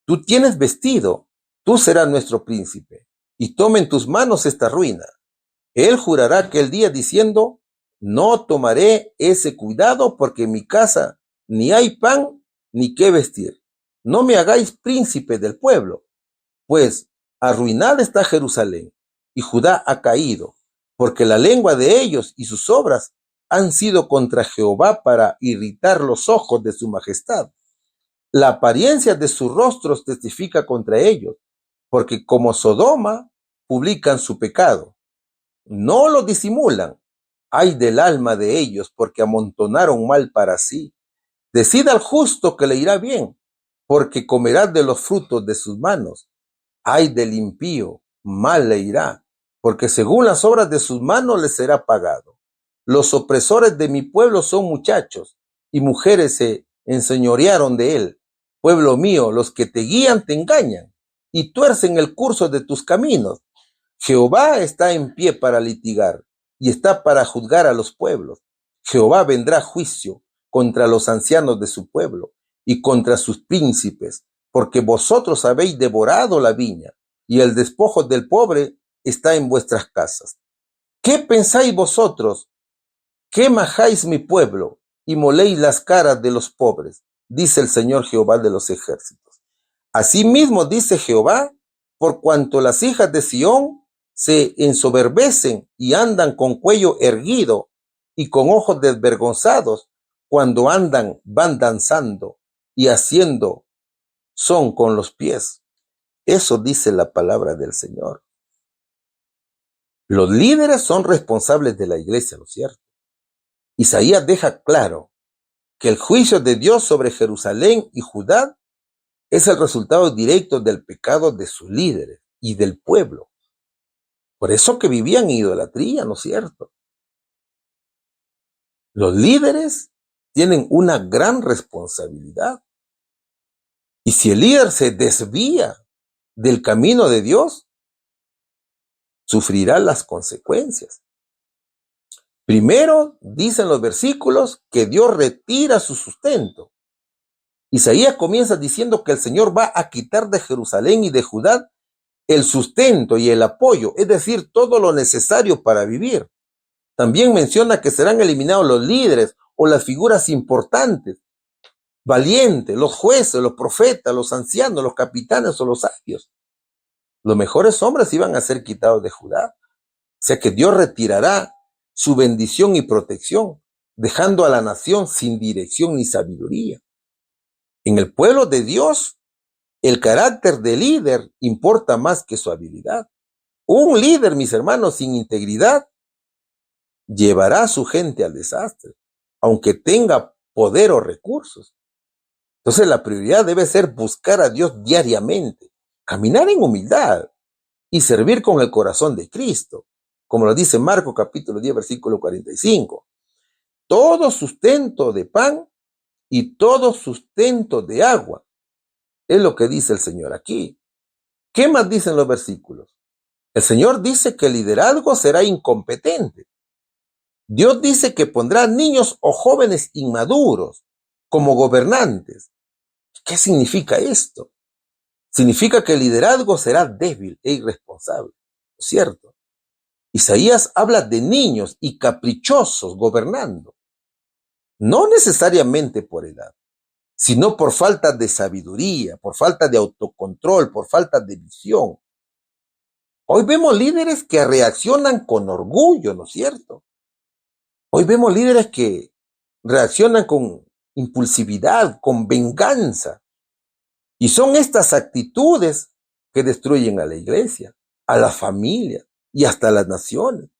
tú tienes vestido, tú serás nuestro príncipe, y tome en tus manos esta ruina. Él jurará aquel día diciendo, no tomaré ese cuidado porque en mi casa ni hay pan ni qué vestir. No me hagáis príncipe del pueblo, pues arruinada está Jerusalén y Judá ha caído, porque la lengua de ellos y sus obras han sido contra Jehová para irritar los ojos de su majestad. La apariencia de sus rostros testifica contra ellos, porque como Sodoma publican su pecado. No lo disimulan. Ay del alma de ellos, porque amontonaron mal para sí. Decid al justo que le irá bien, porque comerá de los frutos de sus manos. Ay del impío, mal le irá, porque según las obras de sus manos le será pagado. Los opresores de mi pueblo son muchachos, y mujeres se enseñorearon de él. Pueblo mío, los que te guían te engañan, y tuercen el curso de tus caminos. Jehová está en pie para litigar, y está para juzgar a los pueblos. Jehová vendrá a juicio contra los ancianos de su pueblo y contra sus príncipes, porque vosotros habéis devorado la viña, y el despojo del pobre está en vuestras casas. ¿Qué pensáis vosotros? ¿Qué majáis mi pueblo y moléis las caras de los pobres? Dice el Señor Jehová de los ejércitos. Asimismo dice Jehová, por cuanto las hijas de Sión se ensoberbecen y andan con cuello erguido y con ojos desvergonzados cuando van danzando y haciendo son con los pies. Eso dice la palabra del Señor. Los líderes son responsables de la iglesia, ¿no es cierto? Isaías deja claro que el juicio de Dios sobre Jerusalén y Judá es el resultado directo del pecado de sus líderes y del pueblo. Por eso que vivían en idolatría, ¿no es cierto? Los líderes tienen una gran responsabilidad. Y si el líder se desvía del camino de Dios, sufrirá las consecuencias. Primero, dicen los versículos, que Dios retira su sustento. Isaías comienza diciendo que el Señor va a quitar de Jerusalén y de Judá el sustento y el apoyo, es decir, todo lo necesario para vivir. También menciona que serán eliminados los líderes o las figuras importantes, valientes, los jueces, los profetas, los ancianos, los capitanes o los sabios. Los mejores hombres iban a ser quitados de Judá. O sea que Dios retirará su bendición y protección, dejando a la nación sin dirección ni sabiduría. En el pueblo de Dios, el carácter del líder importa más que su habilidad. Un líder, mis hermanos, sin integridad, llevará a su gente al desastre, aunque tenga poder o recursos. Entonces la prioridad debe ser buscar a Dios diariamente, caminar en humildad y servir con el corazón de Cristo, como lo dice Marcos capítulo 10, versículo 45. Todo sustento de pan y todo sustento de agua. Es lo que dice el Señor aquí. ¿Qué más dicen los versículos? El Señor dice que el liderazgo será incompetente. Dios dice que pondrá niños o jóvenes inmaduros como gobernantes. ¿Qué significa esto? Significa que el liderazgo será débil e irresponsable, ¿no es cierto? Isaías habla de niños y caprichosos gobernando, no necesariamente por edad, sino por falta de sabiduría, por falta de autocontrol, por falta de visión. Hoy vemos líderes que reaccionan con orgullo, ¿no es cierto? Hoy vemos líderes que reaccionan con impulsividad, con venganza. Y son estas actitudes que destruyen a la iglesia, a la familia y hasta a las naciones.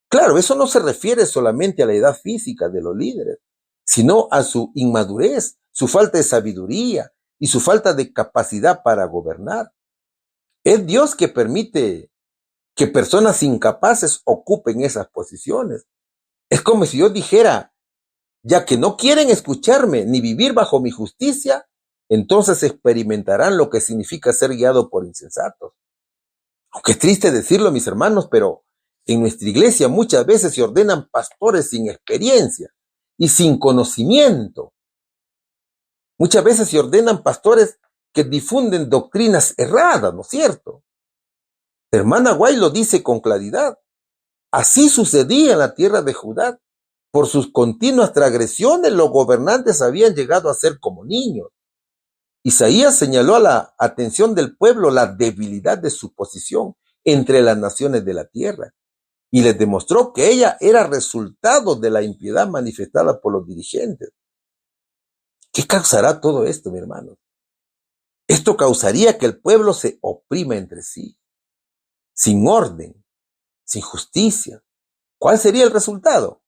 Claro, eso no se refiere solamente a la edad física de los líderes, sino a su inmadurez, su falta de sabiduría y su falta de capacidad para gobernar. Es Dios que permite que personas incapaces ocupen esas posiciones. Es como si yo dijera, ya que no quieren escucharme ni vivir bajo mi justicia, entonces experimentarán lo que significa ser guiado por insensatos. Aunque es triste decirlo, mis hermanos, pero en nuestra iglesia muchas veces se ordenan pastores sin experiencia y sin conocimiento. Muchas veces se ordenan pastores que difunden doctrinas erradas, ¿no es cierto? Hermana White lo dice con claridad. Así sucedía en la tierra de Judá. Por sus continuas transgresiones, los gobernantes habían llegado a ser como niños. Isaías señaló a la atención del pueblo la debilidad de su posición entre las naciones de la tierra y les demostró que ella era resultado de la impiedad manifestada por los dirigentes. ¿Qué causará todo esto, mi hermano? Esto causaría que el pueblo se oprima entre sí, sin orden, sin justicia. ¿Cuál sería el resultado?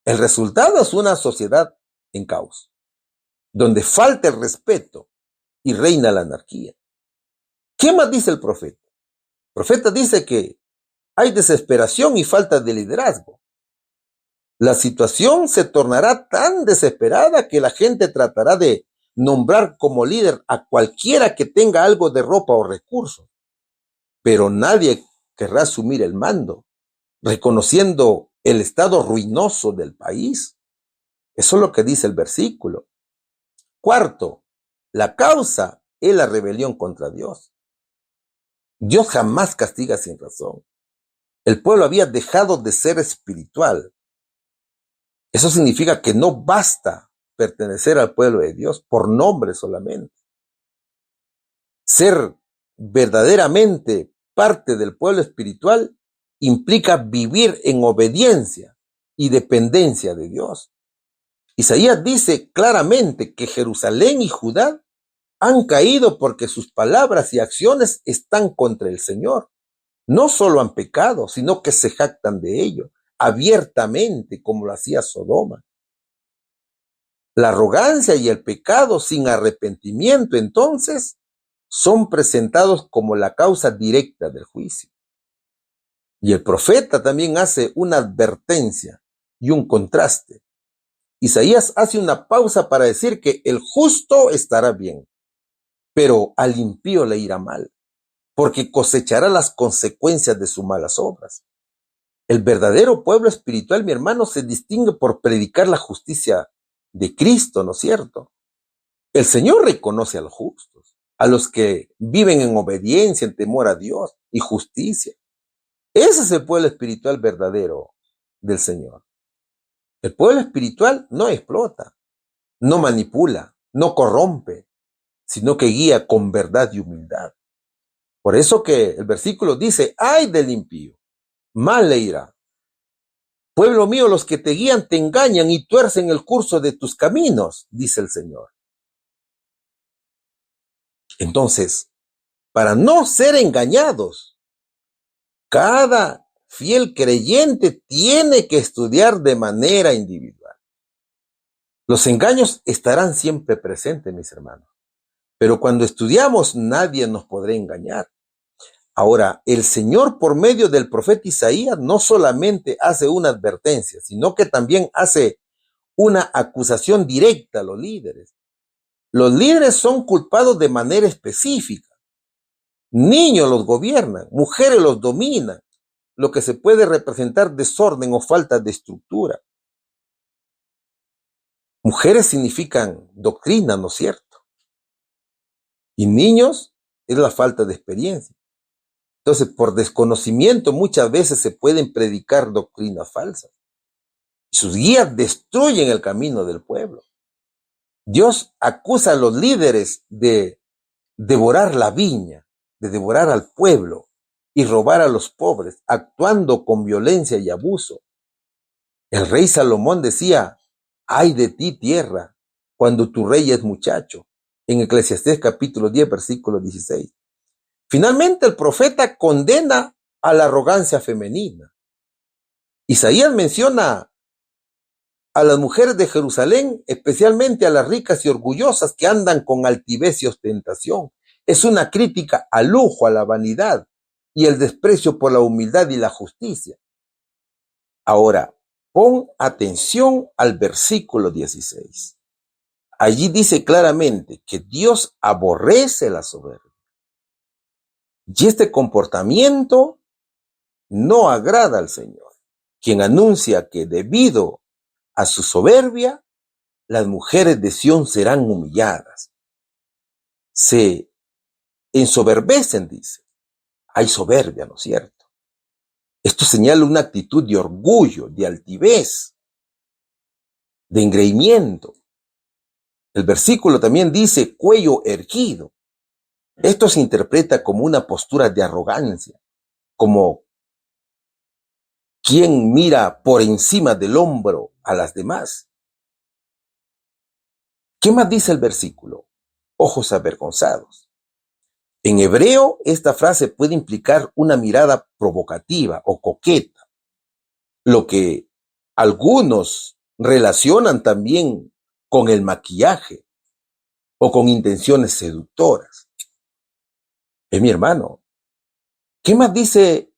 El resultado es una sociedad en caos, donde falta el respeto y reina la anarquía. ¿Qué más dice el profeta? El profeta dice que hay desesperación y falta de liderazgo. La situación se tornará tan desesperada que la gente tratará de nombrar como líder a cualquiera que tenga algo de ropa o recursos, pero nadie querrá asumir el mando, reconociendo el estado ruinoso del país. Eso es lo que dice el versículo. Cuarto, la causa es la rebelión contra Dios. Dios jamás castiga sin razón. El pueblo había dejado de ser espiritual. Eso significa que no basta pertenecer al pueblo de Dios por nombre solamente. Ser verdaderamente parte del pueblo espiritual implica vivir en obediencia y dependencia de Dios. Isaías dice claramente que Jerusalén y Judá han caído porque sus palabras y acciones están contra el Señor. No solo han pecado, sino que se jactan de ello, abiertamente, como lo hacía Sodoma. La arrogancia y el pecado sin arrepentimiento, entonces, son presentados como la causa directa del juicio. Y el profeta también hace una advertencia y un contraste. Isaías hace una pausa para decir que el justo estará bien, pero al impío le irá mal, porque cosechará las consecuencias de sus malas obras. El verdadero pueblo espiritual, mi hermano, se distingue por predicar la justicia de Cristo, ¿no es cierto? El Señor reconoce a los justos, a los que viven en obediencia, en temor a Dios y justicia. Ese es el pueblo espiritual verdadero del Señor. El pueblo espiritual no explota, no manipula, no corrompe, sino que guía con verdad y humildad. Por eso que el versículo dice, ay del impío, mal le irá. Pueblo mío, los que te guían te engañan y tuercen el curso de tus caminos, dice el Señor. Entonces, para no ser engañados, cada fiel creyente tiene que estudiar de manera individual. Los engaños estarán siempre presentes, mis hermanos, pero cuando estudiamos nadie nos podrá engañar. Ahora, el Señor por medio del profeta Isaías no solamente hace una advertencia, sino que también hace una acusación directa a los líderes. Los líderes son culpados de manera específica. Niños los gobiernan, mujeres los dominan. lo que se puede representar desorden o falta de estructura. Mujeres significan doctrina, ¿no es cierto? Y niños es la falta de experiencia. Entonces, por desconocimiento muchas veces se pueden predicar doctrinas falsas. Sus guías destruyen el camino del pueblo. Dios acusa a los líderes de devorar la viña, de devorar al pueblo y robar a los pobres, actuando con violencia y abuso. El rey Salomón decía: ay de ti, tierra, cuando tu rey es muchacho, en Eclesiastés capítulo 10, versículo 16. Finalmente, el profeta condena a la arrogancia femenina. Isaías menciona a las mujeres de Jerusalén, especialmente a las ricas y orgullosas que andan con altivez y ostentación. Es una crítica al lujo, a la vanidad y el desprecio por la humildad y la justicia. Ahora, pon atención al versículo 16. Allí dice claramente que Dios aborrece la soberbia. Y este comportamiento no agrada al Señor, quien anuncia que debido a su soberbia, las mujeres de Sión serán humilladas. Se ensoberbecen, dice. Hay soberbia, ¿no es cierto? Esto señala una actitud de orgullo, de altivez, de engreimiento. El versículo también dice cuello erguido. Esto se interpreta como una postura de arrogancia, como quien mira por encima del hombro a las demás. ¿Qué más dice el versículo? Ojos avergonzados. En hebreo, esta frase puede implicar una mirada provocativa o coqueta, lo que algunos relacionan también con el maquillaje o con intenciones seductoras. Mi hermano, ¿qué más dice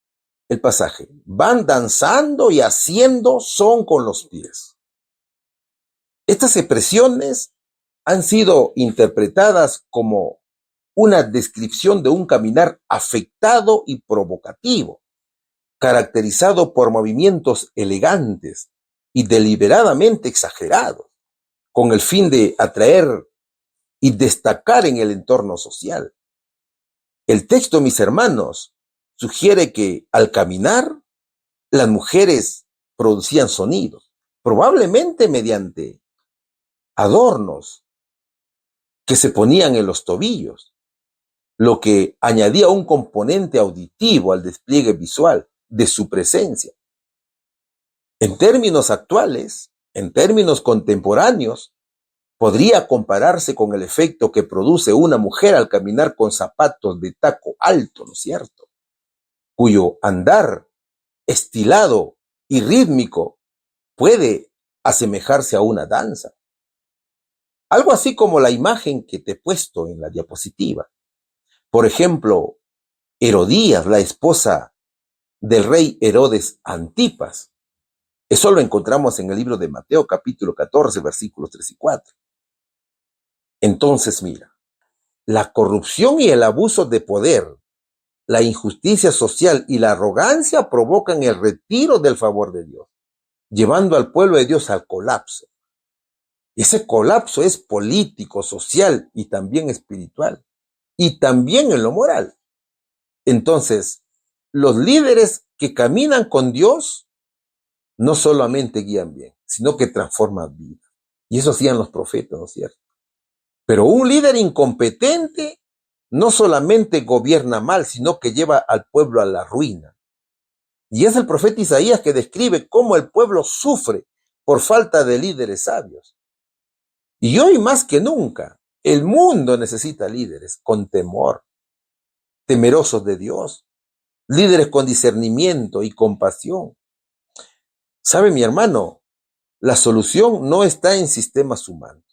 el pasaje? Van danzando y haciendo son con los pies. Estas expresiones han sido interpretadas como una descripción de un caminar afectado y provocativo, caracterizado por movimientos elegantes y deliberadamente exagerados, con el fin de atraer y destacar en el entorno social. El texto, mis hermanos, sugiere que al caminar, las mujeres producían sonidos, probablemente mediante adornos que se ponían en los tobillos, lo que añadía un componente auditivo al despliegue visual de su presencia. En términos actuales, en términos contemporáneos, podría compararse con el efecto que produce una mujer al caminar con zapatos de taco alto, ¿no es cierto?, cuyo andar estilado y rítmico puede asemejarse a una danza. Algo así como la imagen que te he puesto en la diapositiva. Por ejemplo, Herodías, la esposa del rey Herodes Antipas. Eso lo encontramos en el libro de Mateo, capítulo 14, versículos 3 y 4. Entonces, mira, la corrupción y el abuso de poder, la injusticia social y la arrogancia provocan el retiro del favor de Dios, llevando al pueblo de Dios al colapso. Ese colapso es político, social y también espiritual, y también en lo moral. Entonces, los líderes que caminan con Dios no solamente guían bien, sino que transforman vidas. Y eso hacían los profetas, ¿no es cierto? Pero un líder incompetente no solamente gobierna mal, sino que lleva al pueblo a la ruina. Y es el profeta Isaías que describe cómo el pueblo sufre por falta de líderes sabios. Y hoy más que nunca, el mundo necesita líderes con temor, temerosos de Dios, líderes con discernimiento y compasión. ¿Sabe, mi hermano? La solución no está en sistemas humanos.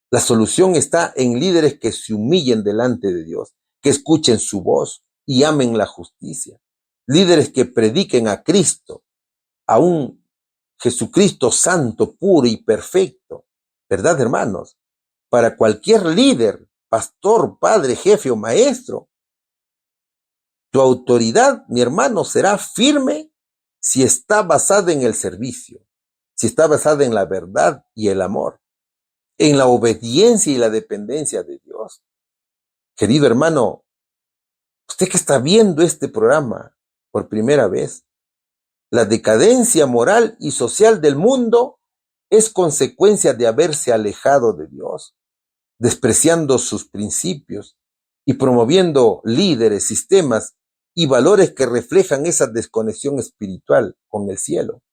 La solución está en líderes que se humillen delante de Dios, que escuchen su voz y amen la justicia. Líderes que prediquen a Cristo, a un Jesucristo santo, puro y perfecto. ¿Verdad, hermanos? Para cualquier líder, pastor, padre, jefe o maestro, Tu autoridad, mi hermano, será firme si está basada en el servicio, si está basada en la verdad y el amor, en la obediencia y la dependencia de Dios. Querido hermano, usted que está viendo este programa por primera vez, la decadencia moral y social del mundo es consecuencia de haberse alejado de Dios, despreciando sus principios y promoviendo líderes, sistemas y valores que reflejan esa desconexión espiritual con el cielo.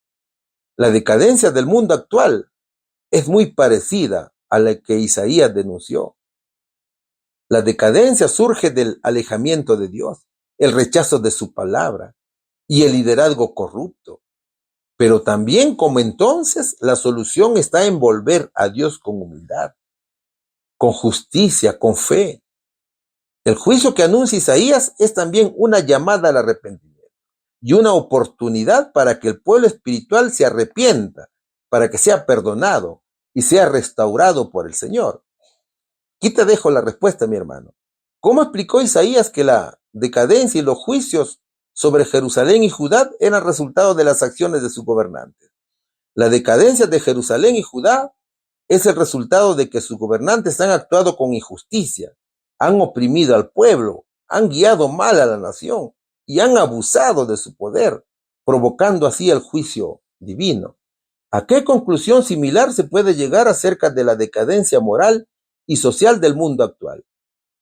La decadencia del mundo actual es muy parecida a la que Isaías denunció. La decadencia surge del alejamiento de Dios, el rechazo de su palabra y el liderazgo corrupto. Pero también, como entonces, la solución está en volver a Dios con humildad, con justicia, con fe. El juicio que anuncia Isaías es también una llamada al arrepentimiento y una oportunidad para que el pueblo espiritual se arrepienta, para que sea perdonado y sea restaurado por el Señor. Aquí te dejo la respuesta, mi hermano. ¿Cómo explicó Isaías que la decadencia y los juicios sobre Jerusalén y Judá eran resultado de las acciones de sus gobernantes? La decadencia de Jerusalén y Judá es el resultado de que sus gobernantes han actuado con injusticia, han oprimido al pueblo, han guiado mal a la nación y han abusado de su poder, provocando así el juicio divino. ¿A qué conclusión similar se puede llegar acerca de la decadencia moral y social del mundo actual?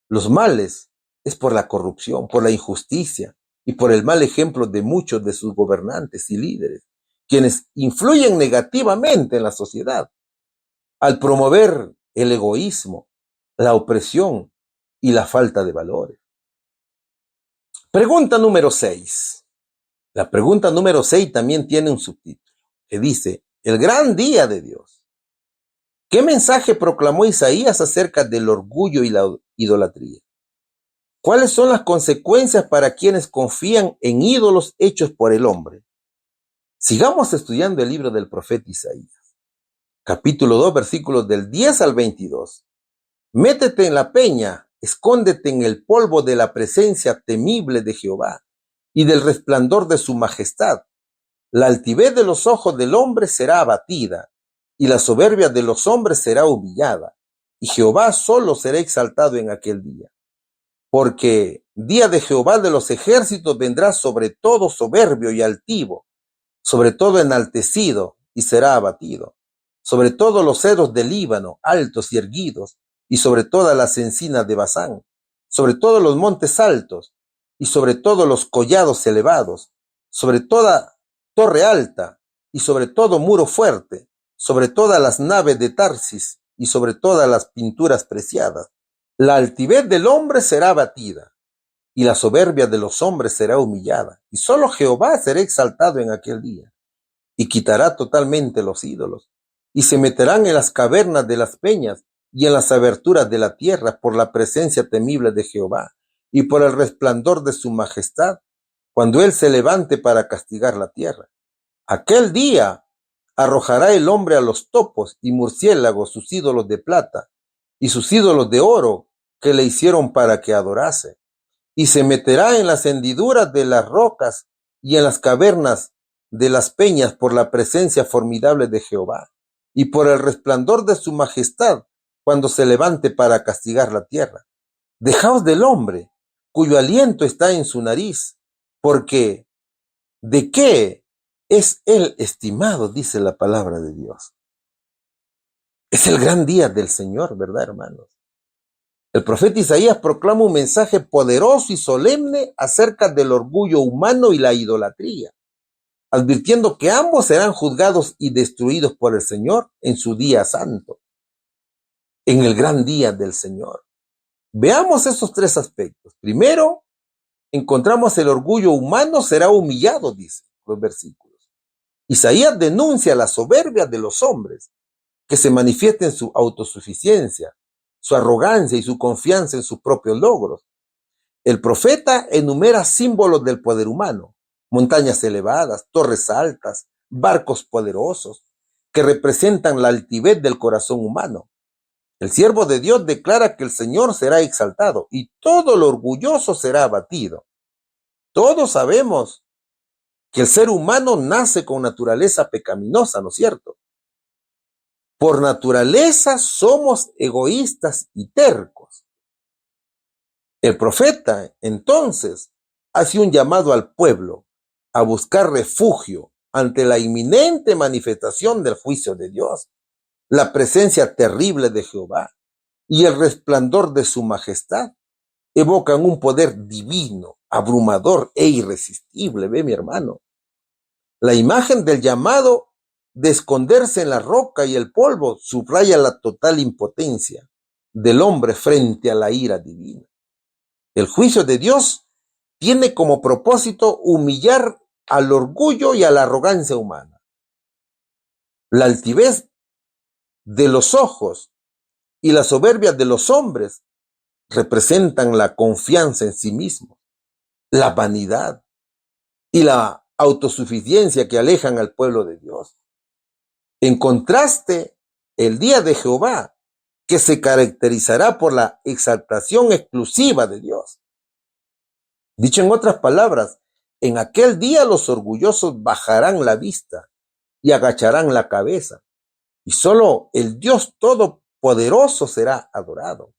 Los males es por la corrupción, por la injusticia y por el mal ejemplo de muchos de sus gobernantes y líderes, quienes influyen negativamente en la sociedad al promover el egoísmo, la opresión y la falta de valores. Pregunta número 6. La pregunta número 6 también tiene un subtítulo que dice: el gran día de Dios. ¿Qué mensaje proclamó Isaías acerca del orgullo y la idolatría? ¿Cuáles son las consecuencias para quienes confían en ídolos hechos por el hombre? Sigamos estudiando el libro del profeta Isaías. Capítulo 2, versículos del 10 al 22. Métete en la peña, escóndete en el polvo de la presencia temible de Jehová y del resplandor de su majestad. La altivez de los ojos del hombre será abatida, y la soberbia de los hombres será humillada, y Jehová solo será exaltado en aquel día. Porque día de Jehová de los ejércitos vendrá sobre todo soberbio y altivo, sobre todo enaltecido, y será abatido, sobre todos los cedros del Líbano, altos y erguidos, y sobre todas las encinas de Basán, sobre todos los montes altos, y sobre todos los collados elevados, sobre toda torre alta, y sobre todo muro fuerte, sobre todas las naves de Tarsis, y sobre todas las pinturas preciadas. La altivez del hombre será abatida, y la soberbia de los hombres será humillada, y solo Jehová será exaltado en aquel día, y quitará totalmente los ídolos, y se meterán en las cavernas de las peñas, y en las aberturas de la tierra por la presencia temible de Jehová, y por el resplandor de su majestad, cuando él se levante para castigar la tierra. Aquel día arrojará el hombre a los topos y murciélagos sus ídolos de plata, y sus ídolos de oro que le hicieron para que adorase, y se meterá en las hendiduras de las rocas y en las cavernas de las peñas por la presencia formidable de Jehová, y por el resplandor de su majestad, cuando se levante para castigar la tierra. Dejaos del hombre, cuyo aliento está en su nariz, porque ¿de qué es él estimado?, dice la palabra de Dios. Es el gran día del Señor, ¿verdad, hermanos? El profeta Isaías proclama un mensaje poderoso y solemne acerca del orgullo humano y la idolatría, advirtiendo que ambos serán juzgados y destruidos por el Señor en su día santo, en el gran día del Señor. Veamos esos tres aspectos. Primero, encontramos el orgullo humano será humillado, dice los versículos. Isaías denuncia la soberbia de los hombres, que se manifiesta en su autosuficiencia, su arrogancia y su confianza en sus propios logros. El profeta enumera símbolos del poder humano: montañas elevadas, torres altas, barcos poderosos, que representan la altivez del corazón humano. El siervo de Dios declara que el Señor será exaltado y todo lo orgulloso será abatido. Todos sabemos que el ser humano nace con naturaleza pecaminosa, ¿no es cierto? Por naturaleza somos egoístas y tercos. El profeta, entonces, hace un llamado al pueblo a buscar refugio ante la inminente manifestación del juicio de Dios, la presencia terrible de Jehová y el resplandor de su majestad. Evocan un poder divino, abrumador e irresistible, ve mi hermano. La imagen del llamado de esconderse en la roca y el polvo subraya la total impotencia del hombre frente a la ira divina. El juicio de Dios tiene como propósito humillar al orgullo y a la arrogancia humana. La altivez de los ojos y la soberbia de los hombres representan la confianza en sí mismo, la vanidad y la autosuficiencia que alejan al pueblo de Dios. En contraste, el día de Jehová, que se caracterizará por la exaltación exclusiva de Dios. Dicho en otras palabras, en aquel día los orgullosos bajarán la vista y agacharán la cabeza, y solo el Dios Todopoderoso será adorado.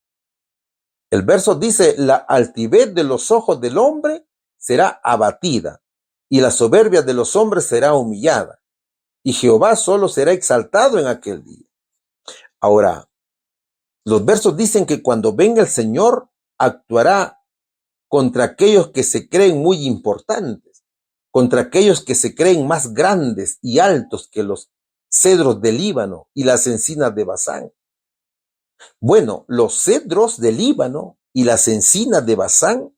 El verso dice, la altivez de los ojos del hombre será abatida, y la soberbia de los hombres será humillada, y Jehová solo será exaltado en aquel día. Ahora, los versos dicen que cuando venga el Señor, actuará contra aquellos que se creen muy importantes, contra aquellos que se creen más grandes y altos que los cedros del Líbano y las encinas de Basán. Bueno, los cedros del Líbano y las encinas de Basán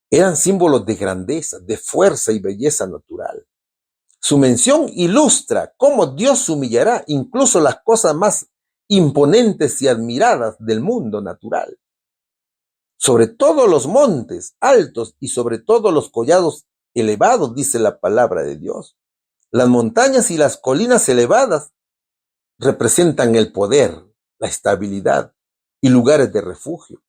eran símbolos de grandeza, de fuerza y belleza natural. Su mención ilustra cómo Dios humillará incluso las cosas más imponentes y admiradas del mundo natural. Sobre todos los montes altos y sobre todos los collados elevados, dice la palabra de Dios. Las montañas y las colinas elevadas representan el poder, la estabilidad y lugares de refugio.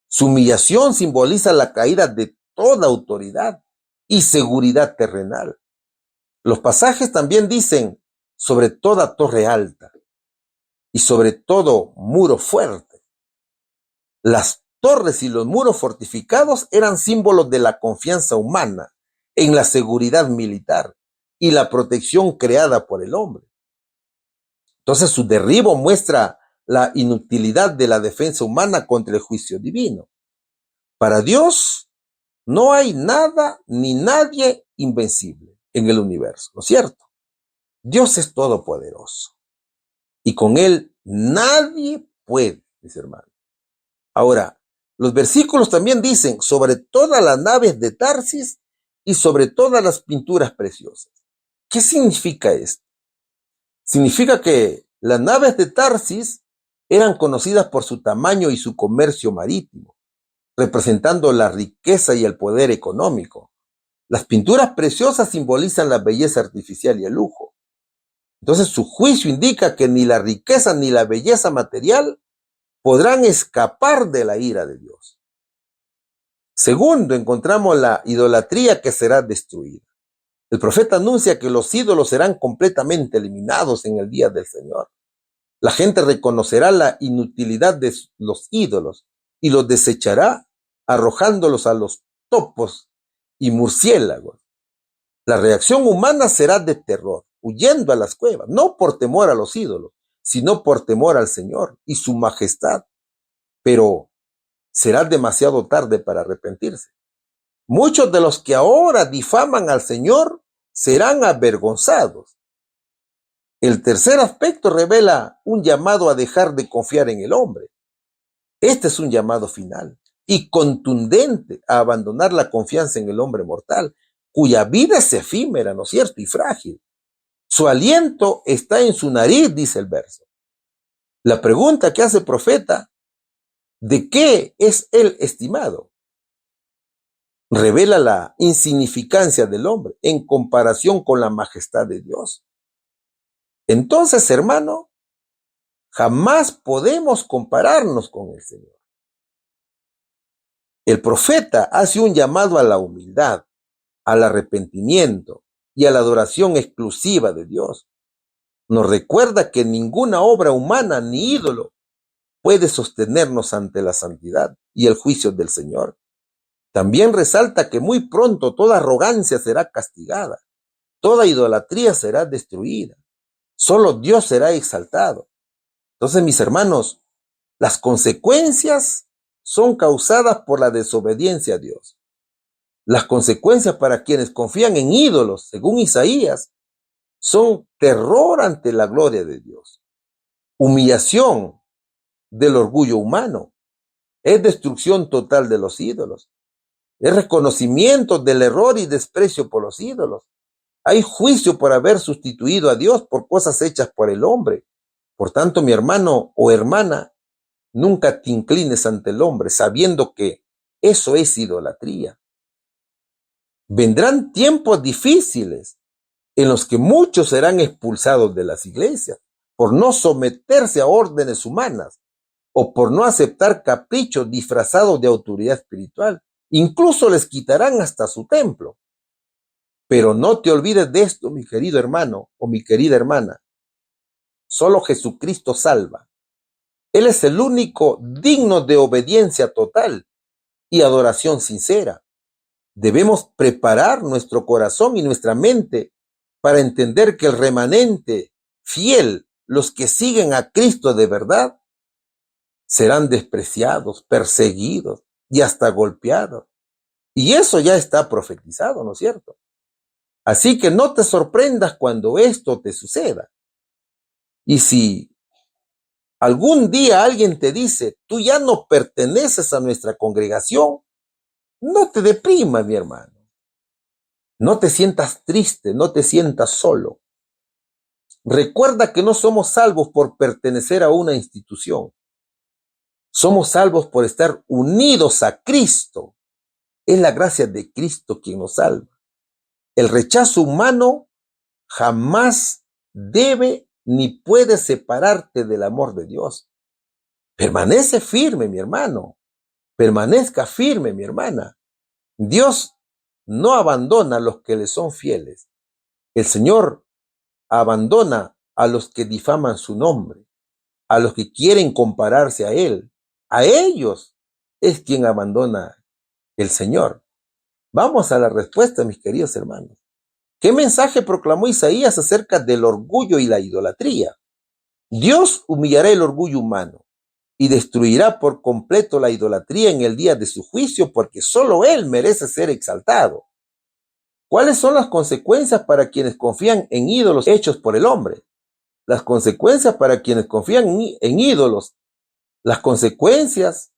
Su humillación simboliza la caída de toda autoridad y seguridad terrenal. Los pasajes también dicen sobre toda torre alta y sobre todo muro fuerte. Las torres y los muros fortificados eran símbolos de la confianza humana en la seguridad militar y la protección creada por el hombre. Entonces su derribo muestra la inutilidad de la defensa humana contra el juicio divino. Para Dios no hay nada ni nadie invencible en el universo, ¿no es cierto? Dios es todopoderoso y con él nadie puede, mis hermanos. Ahora, los versículos también dicen sobre todas las naves de Tarsis y sobre todas las pinturas preciosas. ¿Qué significa esto? Significa que las naves de Tarsis eran conocidas por su tamaño y su comercio marítimo, representando la riqueza y el poder económico. Las pinturas preciosas simbolizan la belleza artificial y el lujo. Entonces su juicio indica que ni la riqueza ni la belleza material podrán escapar de la ira de Dios. Segundo, encontramos la idolatría que será destruida. El profeta anuncia que los ídolos serán completamente eliminados en el día del Señor. La gente reconocerá la inutilidad de los ídolos y los desechará arrojándolos a los topos y murciélagos. La reacción humana será de terror, huyendo a las cuevas, no por temor a los ídolos, sino por temor al Señor y su majestad. Pero será demasiado tarde para arrepentirse. Muchos de los que ahora difaman al Señor serán avergonzados. El tercer aspecto revela un llamado a dejar de confiar en el hombre. Este es un llamado final y contundente a abandonar la confianza en el hombre mortal, cuya vida es efímera, ¿no es cierto?, y frágil. Su aliento está en su nariz, dice el verso. La pregunta que hace el profeta, ¿de qué es él estimado? Revela la insignificancia del hombre en comparación con la majestad de Dios. Entonces, hermano, jamás podemos compararnos con el Señor. El profeta hace un llamado a la humildad, al arrepentimiento y a la adoración exclusiva de Dios. Nos recuerda que ninguna obra humana ni ídolo puede sostenernos ante la santidad y el juicio del Señor. También resalta que muy pronto toda arrogancia será castigada, toda idolatría será destruida, solo Dios será exaltado. Entonces, mis hermanos, las consecuencias son causadas por la desobediencia a Dios. Las consecuencias para quienes confían en ídolos, según Isaías, son terror ante la gloria de Dios, humillación del orgullo humano, es destrucción total de los ídolos, es reconocimiento del error y desprecio por los ídolos. Hay juicio por haber sustituido a Dios por cosas hechas por el hombre. Por tanto, mi hermano o hermana, nunca te inclines ante el hombre sabiendo que eso es idolatría. Vendrán tiempos difíciles en los que muchos serán expulsados de las iglesias por no someterse a órdenes humanas o por no aceptar caprichos disfrazados de autoridad espiritual. Incluso les quitarán hasta su templo. Pero no te olvides de esto, mi querido hermano o mi querida hermana. Solo Jesucristo salva. Él es el único digno de obediencia total y adoración sincera. Debemos preparar nuestro corazón y nuestra mente para entender que el remanente fiel, los que siguen a Cristo de verdad, serán despreciados, perseguidos y hasta golpeados. Y eso ya está profetizado, ¿no es cierto? Así que no te sorprendas cuando esto te suceda. Y si algún día alguien te dice, tú ya no perteneces a nuestra congregación, no te deprimas, mi hermano. No te sientas triste, no te sientas solo. Recuerda que no somos salvos por pertenecer a una institución. Somos salvos por estar unidos a Cristo. Es la gracia de Cristo quien nos salva. El rechazo humano jamás debe ni puede separarte del amor de Dios. Permanece firme, mi hermano. Permanezca firme, mi hermana. Dios no abandona a los que le son fieles. El Señor abandona a los que difaman su nombre, a los que quieren compararse a Él. A ellos es quien abandona el Señor. Vamos a la respuesta, mis queridos hermanos. ¿Qué mensaje proclamó Isaías acerca del orgullo y la idolatría? Dios humillará el orgullo humano y destruirá por completo la idolatría en el día de su juicio, porque solo Él merece ser exaltado. ¿Cuáles son las consecuencias para quienes confían en ídolos hechos por el hombre? Las consecuencias para quienes confían en ídolos, las consecuencias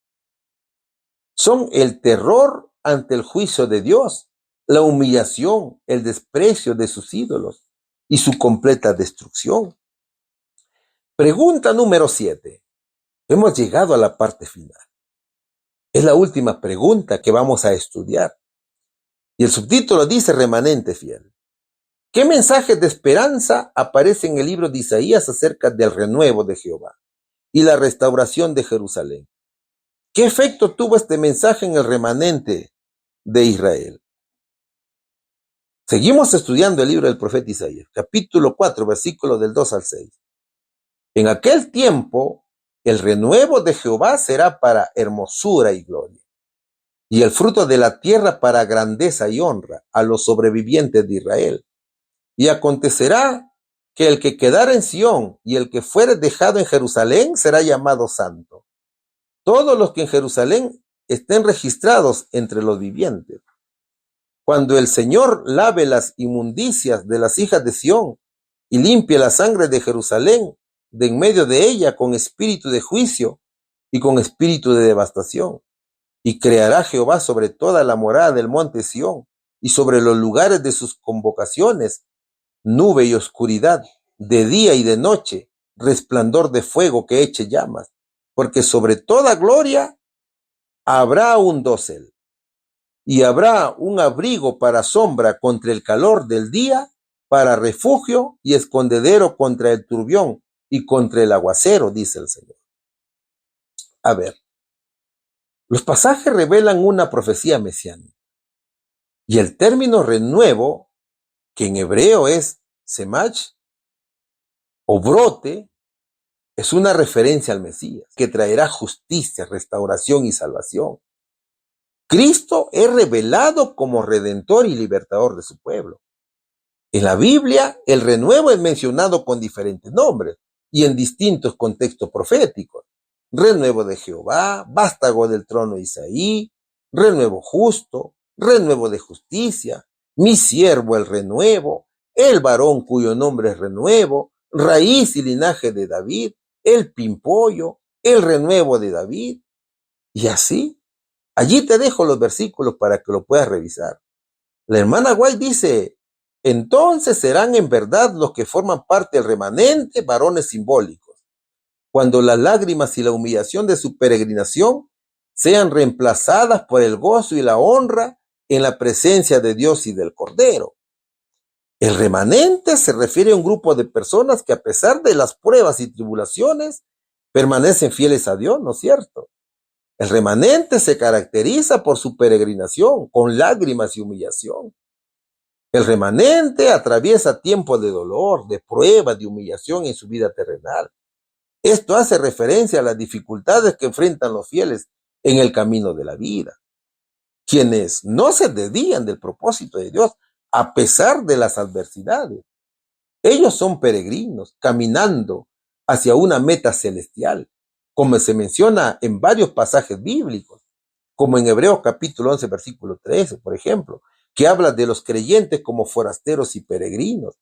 son el terror ante el juicio de Dios, la humillación, el desprecio de sus ídolos y su completa destrucción. Pregunta número 7. Hemos llegado a la parte final. Es la última pregunta que vamos a estudiar. Y el subtítulo dice remanente fiel. ¿Qué mensajes de esperanza aparece en el libro de Isaías acerca del renuevo de Jehová y la restauración de Jerusalén? ¿Qué efecto tuvo este mensaje en el remanente de Israel? Seguimos estudiando el libro del profeta Isaías, capítulo 4, versículos del 2 al 6. En aquel tiempo, el renuevo de Jehová será para hermosura y gloria, y el fruto de la tierra para grandeza y honra a los sobrevivientes de Israel. Y acontecerá que el que quedara en Sión y el que fuere dejado en Jerusalén será llamado santo. Todos los que en Jerusalén estén registrados entre los vivientes. Cuando el Señor lave las inmundicias de las hijas de Sión y limpie la sangre de Jerusalén de en medio de ella con espíritu de juicio y con espíritu de devastación. Y creará Jehová sobre toda la morada del monte Sión y sobre los lugares de sus convocaciones, nube y oscuridad, de día y de noche, resplandor de fuego que eche llamas, porque sobre toda gloria habrá un dosel, y habrá un abrigo para sombra contra el calor del día, para refugio y escondedero contra el turbión y contra el aguacero, dice el Señor. A ver, Los pasajes revelan una profecía mesiánica y el término renuevo, que en hebreo es semach o brote, es una referencia al Mesías, que traerá justicia, restauración y salvación. Cristo es revelado como redentor y libertador de su pueblo. En la Biblia, el renuevo es mencionado con diferentes nombres y en distintos contextos proféticos. Renuevo de Jehová, vástago del trono de Isaí, renuevo justo, renuevo de justicia, mi siervo el renuevo, el varón cuyo nombre es renuevo, raíz y linaje de David, el pimpollo, el renuevo de David. Y así, allí te dejo los versículos para que lo puedas revisar. La hermana White dice: entonces serán en verdad los que forman parte del remanente varones simbólicos, cuando las lágrimas y la humillación de su peregrinación sean reemplazadas por el gozo y la honra en la presencia de Dios y del Cordero. El remanente se refiere a un grupo de personas que, a pesar de las pruebas y tribulaciones, permanecen fieles a Dios, ¿no es cierto? El remanente se caracteriza por su peregrinación, con lágrimas y humillación. El remanente atraviesa tiempos de dolor, de prueba, de humillación en su vida terrenal. Esto hace referencia a las dificultades que enfrentan los fieles en el camino de la vida, quienes no se desvían del propósito de Dios a pesar de las adversidades. Ellos son peregrinos, caminando hacia una meta celestial, como se menciona en varios pasajes bíblicos, como en Hebreos capítulo 11, versículo 13, por ejemplo, que habla de los creyentes como forasteros y peregrinos.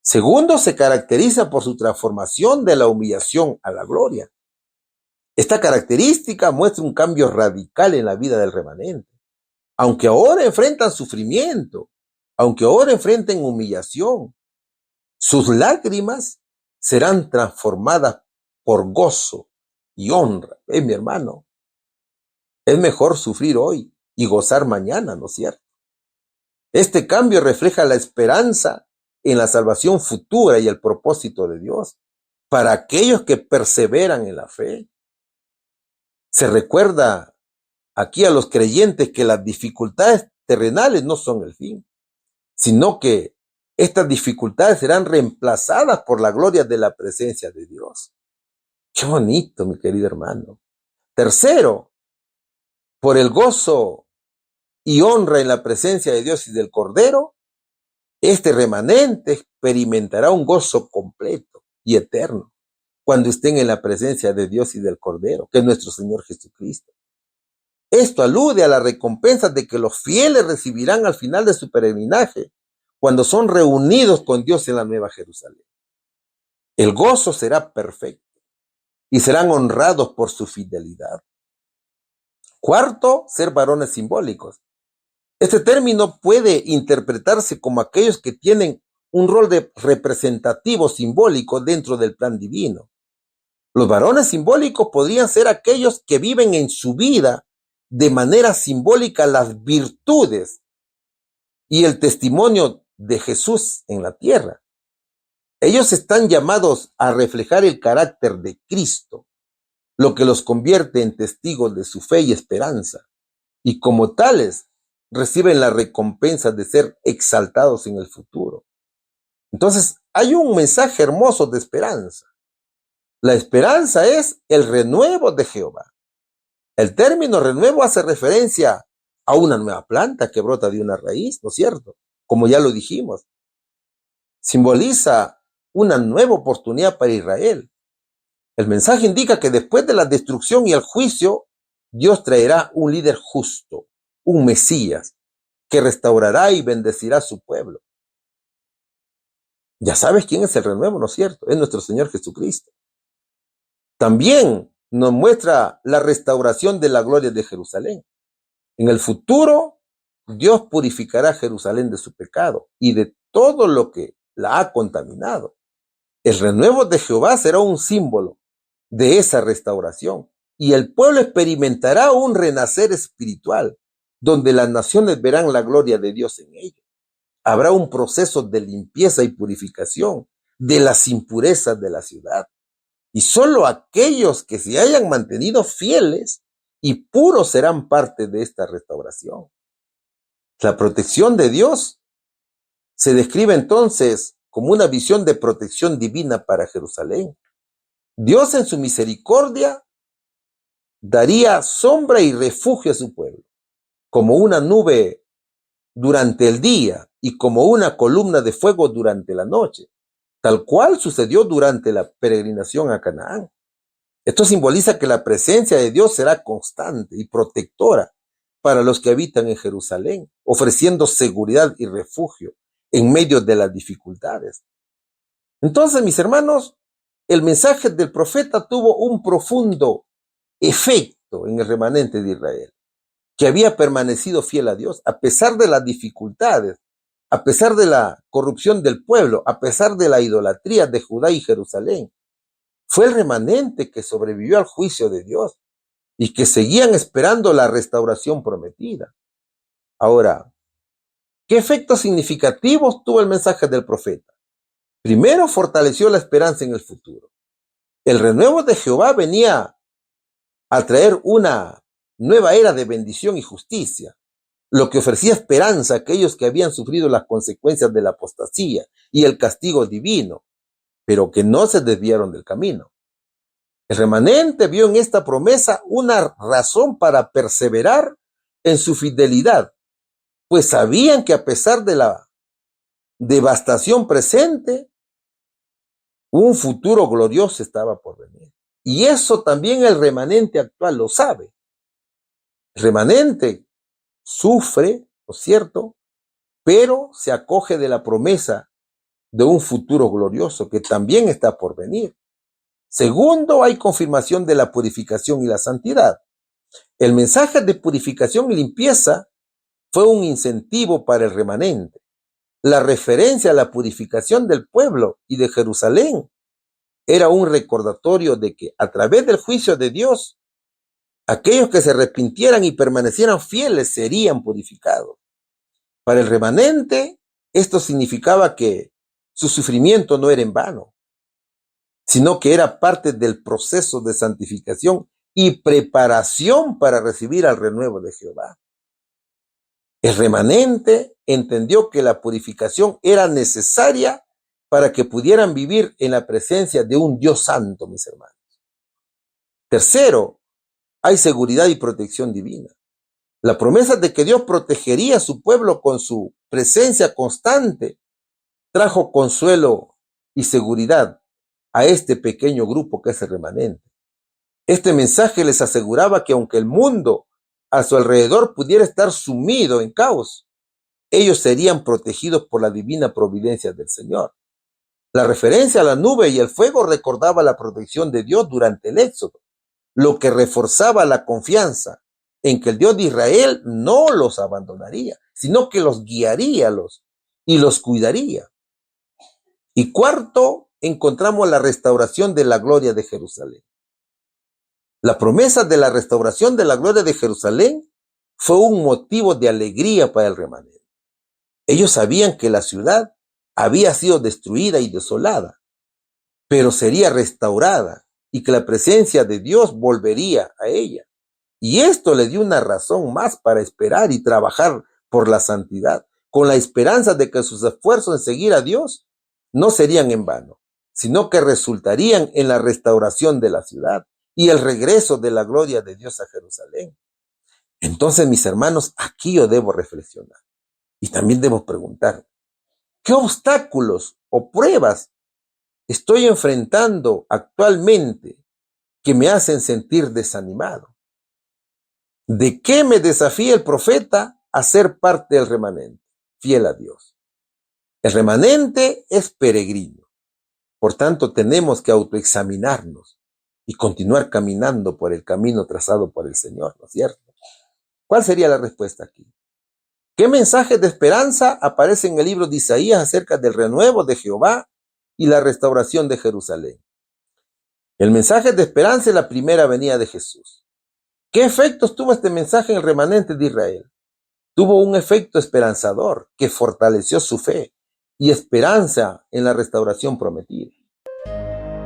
Segundo, se caracteriza por su transformación de la humillación a la gloria. Esta característica muestra un cambio radical en la vida del remanente. Aunque ahora enfrentan sufrimiento, aunque ahora enfrenten humillación, sus lágrimas serán transformadas por gozo y honra. Mi hermano, es mejor sufrir hoy y gozar mañana, ¿no es cierto? Este cambio refleja la esperanza en la salvación futura y el propósito de Dios para aquellos que perseveran en la fe. Se recuerda aquí a los creyentes que las dificultades terrenales no son el fin, sino que estas dificultades serán reemplazadas por la gloria de la presencia de Dios. Qué bonito, mi querido hermano. Tercero, por el gozo y honra en la presencia de Dios y del Cordero, este remanente experimentará un gozo completo y eterno cuando estén en la presencia de Dios y del Cordero, que es nuestro Señor Jesucristo. Esto alude a las recompensas de que los fieles recibirán al final de su peregrinaje, cuando son reunidos con Dios en la Nueva Jerusalén. El gozo será perfecto y serán honrados por su fidelidad. Cuarto, ser varones simbólicos. Este término puede interpretarse como aquellos que tienen un rol de representativo simbólico dentro del plan divino. Los varones simbólicos podrían ser aquellos que viven en su vida de manera simbólica las virtudes y el testimonio de Jesús en la tierra. Ellos están llamados a reflejar el carácter de Cristo, lo que los convierte en testigos de su fe y esperanza, y como tales reciben la recompensa de ser exaltados en el futuro. Entonces, hay un mensaje hermoso de esperanza. La esperanza es el renuevo de Jehová. El término renuevo hace referencia a una nueva planta que brota de una raíz, ¿no es cierto? Como ya lo dijimos. Simboliza una nueva oportunidad para Israel. El mensaje indica que después de la destrucción y el juicio, Dios traerá un líder justo, un Mesías, que restaurará y bendecirá a su pueblo. Ya sabes quién es el renuevo, ¿no es cierto? Es nuestro Señor Jesucristo. También nos muestra la restauración de la gloria de Jerusalén. En el futuro, Dios purificará a Jerusalén de su pecado y de todo lo que la ha contaminado. El renuevo de Jehová será un símbolo de esa restauración y el pueblo experimentará un renacer espiritual, donde las naciones verán la gloria de Dios en ellos. Habrá un proceso de limpieza y purificación de las impurezas de la ciudad. Y solo aquellos que se hayan mantenido fieles y puros serán parte de esta restauración. La protección de Dios se describe entonces como una visión de protección divina para Jerusalén. Dios en su misericordia daría sombra y refugio a su pueblo, como una nube durante el día y como una columna de fuego durante la noche, tal cual sucedió durante la peregrinación a Canaán. Esto simboliza que la presencia de Dios será constante y protectora para los que habitan en Jerusalén, ofreciendo seguridad y refugio en medio de las dificultades. Entonces, mis hermanos, el mensaje del profeta tuvo un profundo efecto en el remanente de Israel, que había permanecido fiel a Dios a pesar de las dificultades, a pesar de la corrupción del pueblo, a pesar de la idolatría de Judá y Jerusalén. Fue el remanente que sobrevivió al juicio de Dios y que seguían esperando la restauración prometida. Ahora, ¿qué efectos significativos tuvo el mensaje del profeta? Primero, fortaleció la esperanza en el futuro. El renuevo de Jehová venía a traer una nueva era de bendición y justicia, lo que ofrecía esperanza a aquellos que habían sufrido las consecuencias de la apostasía y el castigo divino, pero que no se desviaron del camino. El remanente vio en esta promesa una razón para perseverar en su fidelidad, pues sabían que a pesar de la devastación presente, un futuro glorioso estaba por venir. Y eso también el remanente actual lo sabe. El remanente sufre, ¿no es cierto?, pero se acoge de la promesa de un futuro glorioso que también está por venir. Segundo, hay confirmación de la purificación y la santidad. El mensaje de purificación y limpieza fue un incentivo para el remanente. La referencia a la purificación del pueblo y de Jerusalén era un recordatorio de que a través del juicio de Dios, aquellos que se arrepintieran y permanecieran fieles serían purificados. Para el remanente, esto significaba que su sufrimiento no era en vano, sino que era parte del proceso de santificación y preparación para recibir al renuevo de Jehová. El remanente entendió que la purificación era necesaria para que pudieran vivir en la presencia de un Dios santo, mis hermanos. Tercero, hay seguridad y protección divina. La promesa de que Dios protegería a su pueblo con su presencia constante trajo consuelo y seguridad a este pequeño grupo que es el remanente. Este mensaje les aseguraba que aunque el mundo a su alrededor pudiera estar sumido en caos, ellos serían protegidos por la divina providencia del Señor. La referencia a la nube y el fuego recordaba la protección de Dios durante el Éxodo, lo que reforzaba la confianza en que el Dios de Israel no los abandonaría, sino que los guiaría y los cuidaría. Y cuarto, encontramos la restauración de la gloria de Jerusalén. La promesa de la restauración de la gloria de Jerusalén fue un motivo de alegría para el remanente. Ellos sabían que la ciudad había sido destruida y desolada, pero sería restaurada y que la presencia de Dios volvería a ella. Y esto le dio una razón más para esperar y trabajar por la santidad, con la esperanza de que sus esfuerzos en seguir a Dios no serían en vano, sino que resultarían en la restauración de la ciudad y el regreso de la gloria de Dios a Jerusalén. Entonces, mis hermanos, aquí yo debo reflexionar y también debo preguntar, ¿qué obstáculos o pruebas estoy enfrentando actualmente que me hacen sentir desanimado? ¿De qué me desafía el profeta a ser parte del remanente, fiel a Dios? El remanente es peregrino, por tanto tenemos que autoexaminarnos y continuar caminando por el camino trazado por el Señor, ¿no es cierto? ¿Cuál sería la respuesta aquí? ¿Qué mensajes de esperanza aparece en el libro de Isaías acerca del renuevo de Jehová y la restauración de Jerusalén? El mensaje de esperanza es la primera venida de Jesús. ¿Qué efectos tuvo este mensaje en el remanente de Israel? Tuvo un efecto esperanzador que fortaleció su fe y esperanza en la restauración prometida.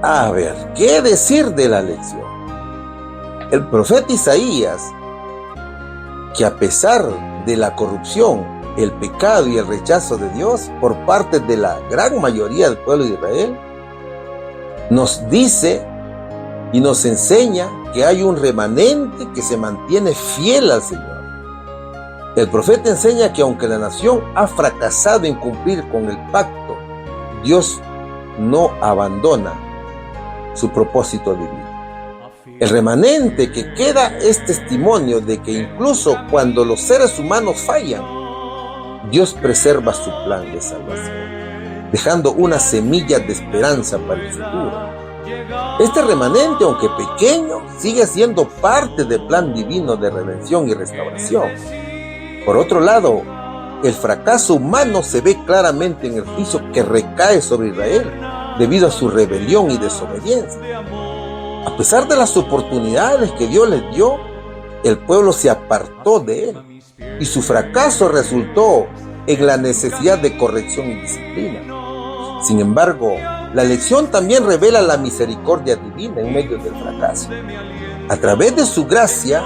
A ver, ¿qué decir de la lección? El profeta Isaías, que a pesar de la corrupción, el pecado y el rechazo de Dios por parte de la gran mayoría del pueblo de Israel, nos dice y nos enseña que hay un remanente que se mantiene fiel al Señor. El profeta enseña que aunque la nación ha fracasado en cumplir con el pacto, Dios no abandona su propósito divino. El remanente que queda es testimonio de que incluso cuando los seres humanos fallan, Dios preserva su plan de salvación, dejando una semilla de esperanza para el futuro. Este remanente, aunque pequeño, sigue siendo parte del plan divino de redención y restauración. Por otro lado, el fracaso humano se ve claramente en el juicio que recae sobre Israel debido a su rebelión y desobediencia. A pesar de las oportunidades que Dios les dio, el pueblo se apartó de él y su fracaso resultó en la necesidad de corrección y disciplina. Sin embargo, la lección también revela la misericordia divina en medio del fracaso. A través de su gracia,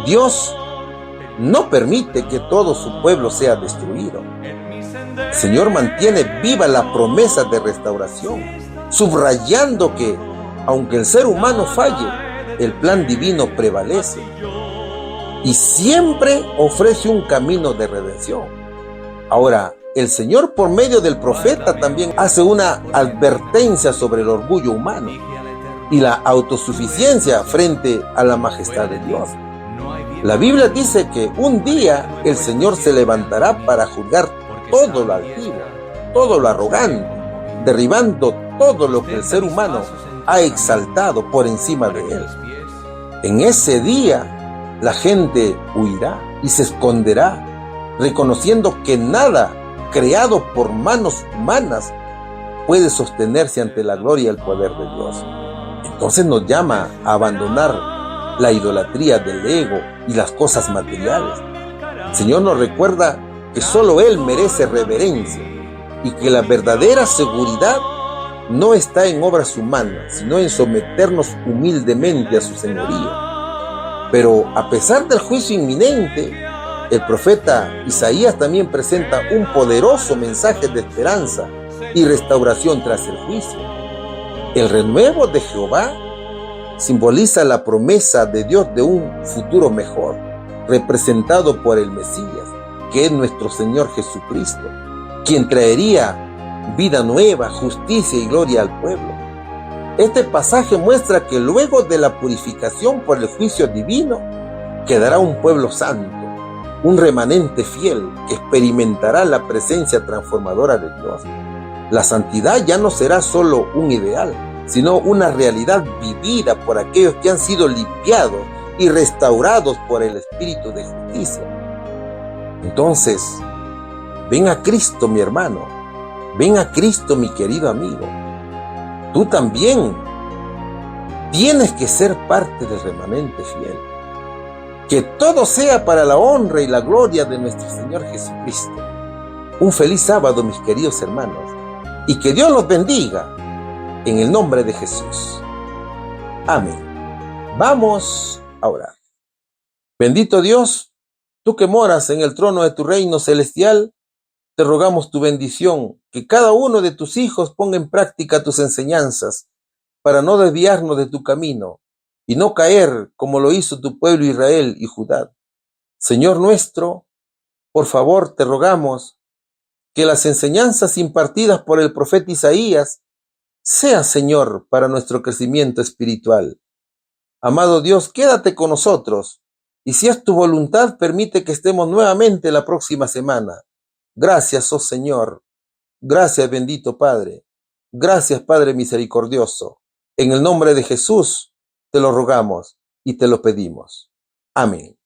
Dios no permite que todo su pueblo sea destruido. El Señor mantiene viva la promesa de restauración, subrayando que, aunque el ser humano falle, el plan divino prevalece y siempre ofrece un camino de redención. Ahora, el Señor por medio del profeta también hace una advertencia sobre el orgullo humano y la autosuficiencia frente a la majestad de Dios. La Biblia dice que un día el Señor se levantará para juzgar todo lo altivo, todo lo arrogante, derribando todo lo que el ser humano ha exaltado por encima de él. En ese día la gente huirá y se esconderá, reconociendo que nada creado por manos humanas puede sostenerse ante la gloria y el poder de Dios. Entonces nos llama a abandonar la idolatría del ego y las cosas materiales. El Señor nos recuerda que solo Él merece reverencia y que la verdadera seguridad no está en obras humanas, sino en someternos humildemente a su señorío. Pero a pesar del juicio inminente, el profeta Isaías también presenta un poderoso mensaje de esperanza y restauración tras el juicio. El renuevo de Jehová simboliza la promesa de Dios de un futuro mejor, representado por el Mesías, que es nuestro Señor Jesucristo, quien traería vida nueva, justicia y gloria al pueblo. Este pasaje muestra que luego de la purificación por el juicio divino, quedará un pueblo santo, un remanente fiel que experimentará la presencia transformadora de Dios. La santidad ya no será solo un ideal, sino una realidad vivida por aquellos que han sido limpiados y restaurados por el Espíritu de justicia. Entonces, ven a Cristo, mi hermano, ven a Cristo, mi querido amigo. Tú también tienes que ser parte del remanente fiel. Que todo sea para la honra y la gloria de nuestro Señor Jesucristo. Un feliz sábado, mis queridos hermanos, y que Dios los bendiga. En el nombre de Jesús. Amén. Vamos a orar. Bendito Dios, tú que moras en el trono de tu reino celestial, te rogamos tu bendición, que cada uno de tus hijos ponga en práctica tus enseñanzas, para no desviarnos de tu camino, y no caer como lo hizo tu pueblo Israel y Judá. Señor nuestro, por favor te rogamos que las enseñanzas impartidas por el profeta Isaías sea, Señor, para nuestro crecimiento espiritual. Amado Dios, quédate con nosotros, y si es tu voluntad, permite que estemos nuevamente la próxima semana. Gracias, oh Señor. Gracias, bendito Padre. Gracias, Padre misericordioso. En el nombre de Jesús, te lo rogamos y te lo pedimos. Amén.